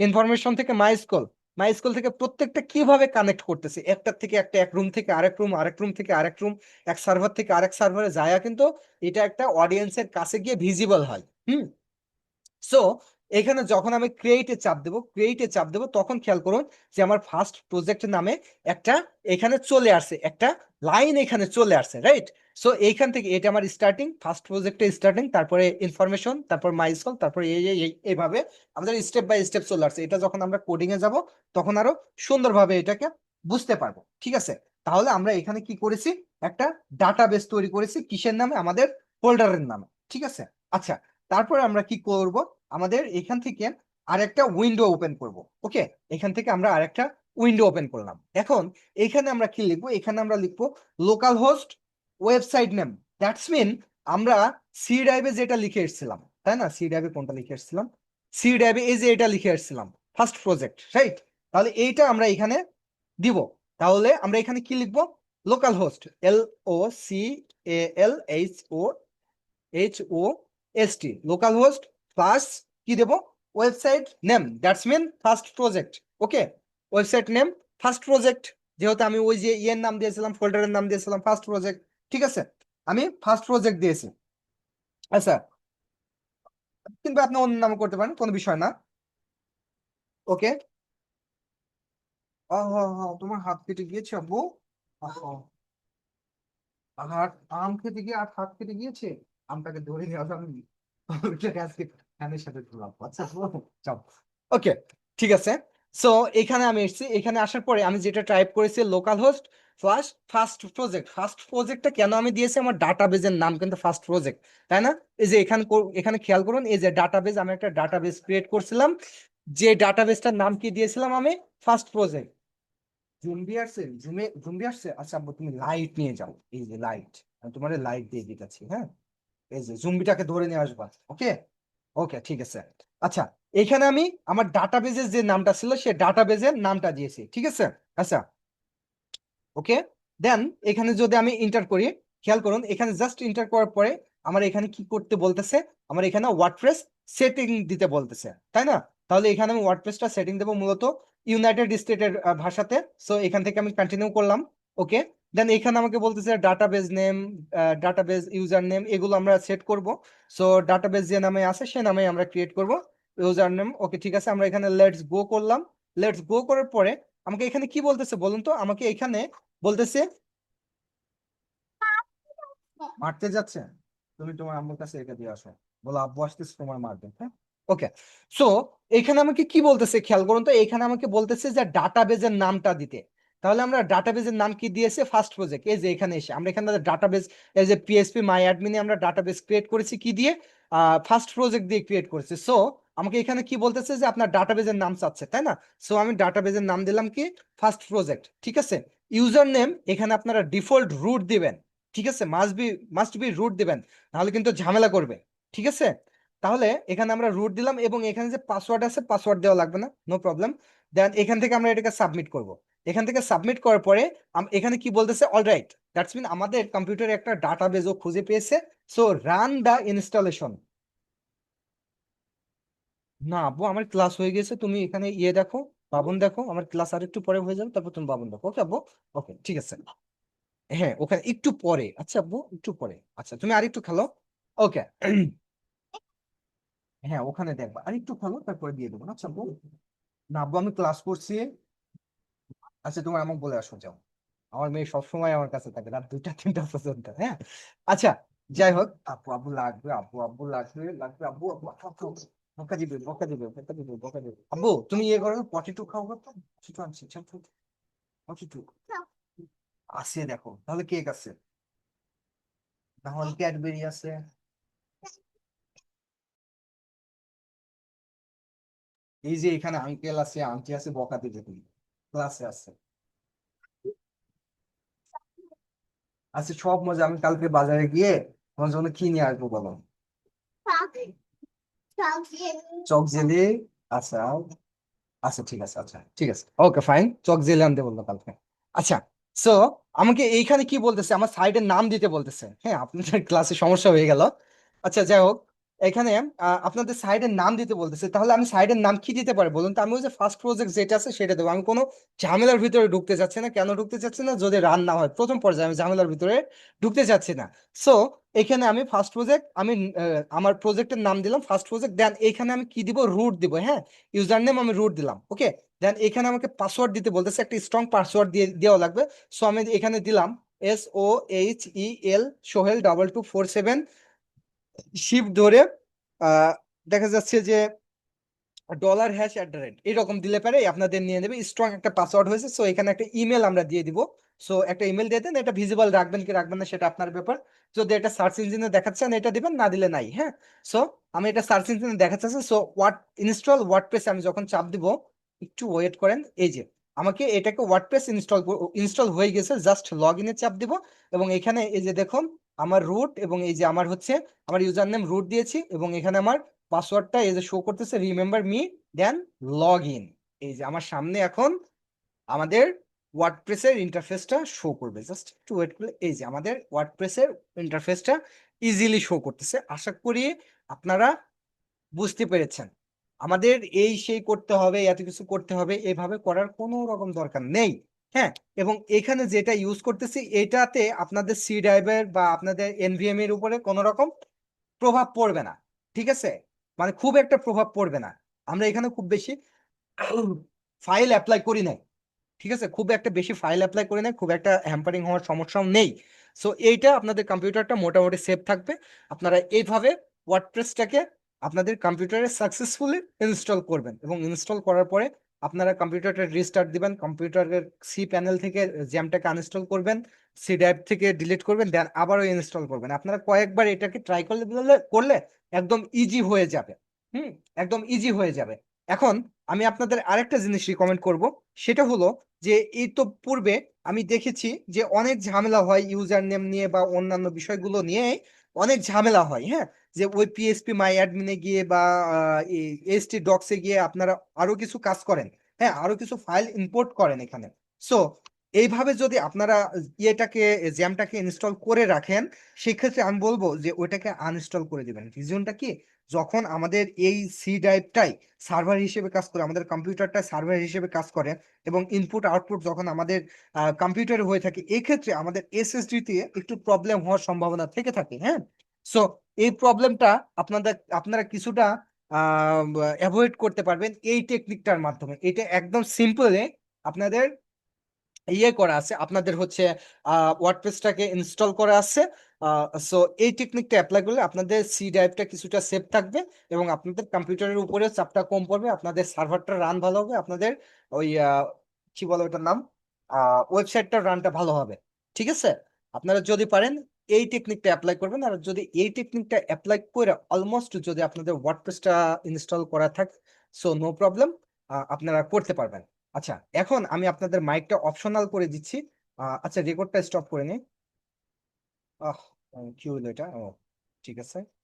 ইনফরমেশন থেকে মাইস্কুল, মাইস্কুল থেকে প্রত্যেকটা কিভাবে কানেক্ট করতেছে, একটার থেকে একটা, এক রুম থেকে আরেক রুম, আরেক রুম থেকে আরেক রুম, এক সার্ভার থেকে আরেক সার্ভারে যায়, কিন্তু এটা একটা অডিয়েন্সের কাছে গিয়ে ভিজিবল হয়। হুম, সো এখানে যখন আমি ক্রিয়েটে চাপ দেবো তখন খেয়াল করুন যে আমার ফার্স্ট প্রজেক্ট নামে একটা এখানে চলে আসছে, একটা লাইন এখানে চলে আসছে, রাইট? সো এইখান থেকে এটা আমার স্টার্টিং, ফার্স্ট প্রজেক্টের স্টার্টিং, তারপরে ইনফরমেশন, তারপর মাইস্কুল, তারপরে এইভাবে আমাদের স্টেপ বাই স্টেপ চলে আসছে। এটা যখন আমরা কোডিং এ যাব তখন আরো সুন্দরভাবে এটাকে বুঝতে পারবো। ঠিক আছে, তাহলে আমরা এখানে কি করেছি, একটা ডাটাবেস তৈরি করেছি, কিসের নামে, আমাদের ফোল্ডারের নামে। ঠিক আছে, আচ্ছা, তারপর আমরা কি করব, আমাদের এখান থেকে আরেকটা উইন্ডো ওপেন করব। ওকে, এখান থেকে আমরা আরেকটা উইন্ডো ওপেন করলাম। এখন এখানে আমরা কি লিখবো, এখানে আমরা লিখবো local host website name. That's mean আমরা সি ড্রাইভে যেটা লিখে এসেছিলাম, তাই না? সি ড্রাইভে কোনটা লিখে এসেছিলাম, সি ড্রাইভে এই যে এটা লিখে এসেছিলাম ফার্স্ট প্রজেক্ট, রাইট? তাহলে এইটা আমরা এখানে দিব। তাহলে আমরা এখানে কি লিখবো, local host, LOCALHOST, local host plus কি দেব, website name, that's mean first project. Okay, website name first project, যেহেতু আমি ওই যে ইয়ের নাম দিয়েছিলাম, ফোল্ডারের নাম দিয়েছিলাম ফার্স্ট প্রজেক্ট। ঠিক আছে, আমি ফার্স্ট প্রজেক্ট দিয়েছি। আচ্ছা, কিন্তু আপনি অন্য নাম করতে পারেন, কোনো বিষয় না। ওকে, তোমার হাত কেটে গিয়েছে আব্বু? আহ, হাত, আম খেতে গিয়ে আর হাত কেটে গিয়েছে, আমটাকে ধরে নিয়ে আসলাম, ওইটাকে আজকে ফ্যানের সাথে ধরলাম। আচ্ছা, চাও। ওকে, ঠিক আছে। সো এখানে আমি এসেছি, এখানে আসার পরে আমি যেটা টাইপ করেছি local host first project. First প্রজেক্টটা কেন আমি দিয়েছি, আমার ডাটাবেজের নাম কিন্তু ফার্স্ট প্রজেক্ট, তাই না? এই যে এখানে এখানে খেয়াল করুন, এই যে ডাটাবেজ, আমি একটা ডাটাবেজ ক্রিয়েট করছিলাম, যে ডাটাবেজটার নাম কি দিয়েছিলাম আমি, ফার্স্ট প্রজেক্ট। জুম্বি আসছে, জুম্বি আসছে। আচ্ছা আব্বু, তুমি লাইট নিয়ে যাও, এই যে লাইট, আমি তোমার লাইট দিয়ে দিতেছি। হ্যাঁ, এই যে জুম্বিটাকে ধরে নিয়ে আসবা। ওকে, ওকে, ঠিক আছে। আচ্ছা, এখানে আমি আমার ডাটাবেজের যে নামটা ছিল সে ডাটাবেজের নামটা দিয়েছি। ঠিক আছে, আচ্ছা, ওকে। দেন এখানে যদি আমি ইন্টার করি, খেয়াল করুন এখানে জাস্ট ইন্টার করার পরে আমার এখানে কি করতে বলতেছে, আমার এখানে ওয়ার্ডপ্রেস সেটিং দিতে বলতেছে, তাই না? তাহলে এখানে আমি ওয়ার্ডপ্রেসটা সেটিং দেবো মূলত ইউনাইটেড স্টেটের ভাষাতে। সো এখান থেকে আমি কন্টিনিউ করলাম। ওকে, দেন এখানে আমাকে বলতেছে database name, database user name, এগুলো আমরা সেট করব। সো ডাটাবেজ যে নামে আছে সে নামে আমরা ক্রিয়েট করব ইউজার নেম। ওকে, ঠিক আছে, আমরা এখানে লেটস গো করলাম। লেটস গো করার পরে আমাকে এখানে কি বলতেছে বলুন তো, আমাকে এখানে বলতেছে মারতে যাচ্ছে, তুমি তোমার আম্মুর কাছে রেখে দিয়ে আসো, বলো আব্বু আসতেছে তোমার মারবে। হ্যাঁ, ওকে। সো এখানে আমাকে কি বলতেছে খেয়াল করুন তো, এখানে আমাকে বলতেছে যে ডাটাবেজের নামটা দিতে। তাহলে আমরা ডাটাবেজের নাম কি দিয়েছে, ফার্স্ট প্রজেক্ট। এই যে এখানে এসে আমরা এখানে ডাটাবেজ, এই যে PHP মাই অ্যাডমিনে আমরা ডাটাবেজ ক্রিয়েট করেছি কি দিয়ে, ফার্স্ট প্রজেক্ট দিয়ে ক্রিয়েট করেছি। সো আমাকে এখানে কি বলতেছে যে আপনার ডাটাবেজের নাম চাচ্ছে, তাই না? সো আমি ডাটাবেজের নাম দিলাম কি ফার্স্ট প্রজেক্ট। ঠিক আছে, ইউজার নেম এখানে আপনারা ডিফল্ট রুট দিবেন, ঠিক আছে, মাস্ট বি রুট দিবেন, নাহলে কিন্তু ঝামেলা করবে। ঠিক আছে, তাহলে এখানে আমরা রুট দিলাম এবং এখানে যে পাসওয়ার্ড আছে পাসওয়ার্ড দেওয়া লাগবে না, নো প্রবলেম। দেন এখান থেকে আমরা এটাকে সাবমিট করব। এখান থেকে সাবমিট করার পরে এখানে কি বলতেছে, অলরাইট, দ্যাটস মিন আমাদের কম্পিউটারে একটা ডাটাবেজও খুঁজে পেয়েছে। সো রান দা ইনস্টলেশন। না আব্বু, আমার ক্লাস হয়ে গেছে, তুমি এখানে ইয়ে দেখো, বাবন দেখো, আমার ক্লাস আর একটু পরে হয়ে যাবে, তারপর তুমি বাবন দেখো। ওকে আব্বু, ওকে ঠিক আছে। হ্যাঁ ওখানে একটু পরে, আচ্ছা আব্বু একটু পরে, আচ্ছা তুমি আর একটু খেলো। ওকে। হ্যাঁ ওখানে দেখবা, আর একটু খেলো, তারপরে দিয়ে দেবো না, আচ্ছা আব্বু। না আব্বু আমি ক্লাস করছি। আচ্ছা তোমার আমাকে বলে আসো, যাও। আমার মেয়ে সবসময় আমার কাছে থাকে রাত 2টা 3টা পর্যন্ত, হ্যাঁ। আচ্ছা, যাই হোক, আপু আব্বু লাগবে, আপু আব্বু লাগবে, লাগবে আব্বু আব্বু আপু, বকা দিবে বকা দিবে বকা দিবে বকা দিবে। আব্বু তুমি ইয়ে করো, পটেটো খাও তো, পটেটো আনছি, পটেটো আছে দেখো, তাহলে কেক আছে, তাহলে ক্যাডবেরি আছে। এই যে এখানে আঙ্কেল আছে আন্টি আছে, বকা দিবে তুমি, ক্লাসে আছে। আচ্ছা সব মজা, আমি কালকে বাজারে গিয়ে তোমার জন্য কি নিয়ে আসবো বলো। চক জেলি। আচ্ছা, আচ্ছা ঠিক আছে, আচ্ছা ঠিক আছে, ওকে ফাইন, চক জেলি আনতে বললো কালকে। আচ্ছা, সো আমাকে এইখানে কি বলতেছে, আমার সাইডের নাম দিতে বলতেছে। হ্যাঁ আপনাদের ক্লাসে সমস্যা হয়ে গেল। আচ্ছা যাই হোক, এখানে আপনাদের সাইডের নাম দিতে বলতেছে, তাহলে আমি সাইডের নাম কি দিতে পারি বলুন তো। আমি ওই যে ফার্স্ট প্রজেক্ট যেটা আছে সেটা দেবো, আমি কোনো ঝামেলার ভিতরে ঢুকতে চাচ্ছি না। কেন ঢুকতে চাচ্ছি না, যদি রান না হয় প্রথম পর্যায়ে, আমি ঝামেলার ভিতরে ঢুকতে চাচ্ছি না। সো এখানে আমি ফার্স্ট প্রজেক্ট, আমি আমার প্রজেক্টের নাম দিলাম ফার্স্ট প্রজেক্ট। দেন এখানে আমি কি দিব, রুট দিব, হ্যাঁ। ইউজার নেম আমি রুট দিলাম, ওকে। দেন এখানে আমাকে পাসওয়ার্ড দিতে বলতেছে, একটা স্ট্রং পাসওয়ার্ড দেওয়া লাগবে। সো আমি এখানে দিলাম SOHEL সোহেল 2247, শিফট ধরে দেখা যাচ্ছে যে $@, এরকম দিলে পারে আপনাদের নিয়ে নেবে, স্ট্রং একটা পাসওয়ার্ড হয়েছে। সো এখানে একটা ইমেল আমরা দিয়ে দিব। সো একটা ইমেল দিয়ে দেন, এটা ভিজিবল রাখবেন কি রাখবেন না সেটা আপনার ব্যাপার। যদি এটা সার্চ ইঞ্জিনে দেখাচ্ছেন এটা দিবেন, না দিলে নাই, হ্যাঁ। সো আমি এটা সার্চ ইঞ্জিনে দেখাচ্ছে। সো ইনস্টল ওয়ার্ডপ্রেস আমি যখন চাপ দিব, একটু ওয়েট করেন, এই যে আমাকে এটাকে ওয়ার্ডপ্রেস ইনস্টল হয়ে গেছে, জাস্ট লগ ইনে চাপ দিব। এবং এখানে এই যে দেখুন আমার রুট, এবং এই যে আমার হচ্ছে আমার ইউজার নেম রুট দিয়েছি, এবং এখানে আমার পাসওয়ার্ডটা এই যে শো করতেছে, remember me, then log in. এই যে আমার সামনে এখন আমাদের ওয়ার্ডপ্রেসের ইন্টারফেসটা শো করবে, জাস্ট একটু ওয়েট করলে এই যে আমাদের ওয়ার্ডপ্রেসের ইন্টারফেসটা ইজিলি শো করতেছে। আশা করি আপনারা বুঝতে পেরেছেন। আমাদের এই সেই করতে হবে, এত কিছু করতে হবে, এভাবে করার কোনো রকম দরকার নেই, হ্যাঁ। এবং এখানে যেটা ইউজ করতেছি এটাতে আপনাদের সি ড্রাইভের বা আপনাদের এনভিএম এর উপরে কোনো রকম প্রভাব পড়বে না। ঠিক আছে, মানে খুব একটা প্রভাব পড়বে না। আমরা এখানে খুব বেশি ফাইল অ্যাপ্লাই করি নাই। ঠিক আছে, খুব একটা বেশি ফাইল অ্যাপ্লাই করি নাই, খুব একটা হ্যাম্পারিং হওয়ার সমস্যাও নেই। সো এইটা আপনাদের কম্পিউটারটা মোটামুটি সেফ থাকবে। আপনারা এইভাবে ওয়ার্ডপ্রেসটাকে আপনাদের কম্পিউটারে সাকসেসফুলি ইনস্টল করবেন, এবং ইনস্টল করার পরে আপনারা কম্পিউটারটা রিস্টার্ট দিবেন, কম্পিউটারের সি প্যানেল থেকে জ্যামটাকে আনইনস্টল করবেন, সি ড্রাইভ থেকে ডিলিট করবেন, দেন আবারও ইনস্টল করবেন। আপনারা কয়েকবার এটাকে ট্রাই করলে একদম ইজি হয়ে যাবে। হুম, একদম ইজি হয়ে যাবে। এখন আমি আপনাদের আরেকটা জিনিস রিকমেন্ড করব, সেটা হলো যে এই তো পূর্বে আমি দেখেছি যে অনেক ঝামেলা হয় ইউজার নেম নিয়ে বা অন্যান্য বিষয়গুলো নিয়ে, অনেক ঝামেলা হয়, হ্যাঁ। যে ওই পিএসপি মাই অ্যাডমিনে গিয়ে বা এসটি ডক্সে গিয়ে আপনারা আরো কিছু কাজ করেন, হ্যাঁ, আরো কিছু ফাইল ইম্পোর্ট করেন এখানে। সো এইভাবে যদি আপনারা ইয়েটাকে জ্যামটাকে ইনস্টল করে রাখেন, সেক্ষেত্রে আমি বলবো যে ওইটাকে আনইনস্টল করে দিবেন। রিজনটা কি, যখন আমাদের এই সি ড্রাইভটাই সার্ভার হিসেবে কাজ করে, আমাদের কম্পিউটারটা সার্ভার হিসেবে কাজ করে, এবং ইনপুট আউটপুট যখন আমাদের কম্পিউটারে হয়ে থাকে, এক্ষেত্রে আমাদের এসএসডি তে একটু প্রবলেম হওয়ার সম্ভাবনা থেকে থাকে, হ্যাঁ। সো এই প্রবলেমটা আপনারা কিছুটা অ্যাভয়েড করতে পারবেন এই টেকনিকটার মাধ্যমে। এটা একদম সিম্পলে আপনাদের ইয়ে করা আছে, আপনাদের হচ্ছে ওয়ার্ডপ্রেসটাকে ইনস্টল করা আছে। সো এই টেকনিকটা অ্যাপ্লাই করলে আপনাদের সি ড্রাইভটা কিছুটা সেফ থাকবে, এবং আপনাদের কম্পিউটারের উপরে চাপটা কম পড়বে, আপনাদের সার্ভারটা রান ভালো হবে, আপনাদের ওই কি বলে ওটার নাম, ওয়েবসাইটটার রানটা ভালো হবে। ঠিক আছে, আপনারা যদি পারেন এই টেকনিকটা অ্যাপ্লাই করবেন। আর যদি এই টেকনিকটা অ্যাপ্লাই করে অলমোস্ট যদি আপনাদের ওয়ার্ডপ্রেসটা ইনস্টল করা থাকে, সো নো প্রবলেম, আপনারা করতে পারবেন। আচ্ছা, এখন আমি আপনাদের মাইকটা অপশনাল করে দিচ্ছি। আচ্ছা রেকর্ডটা স্টপ করে নিই। আহ কি হলো এটা? ও ঠিক আছে।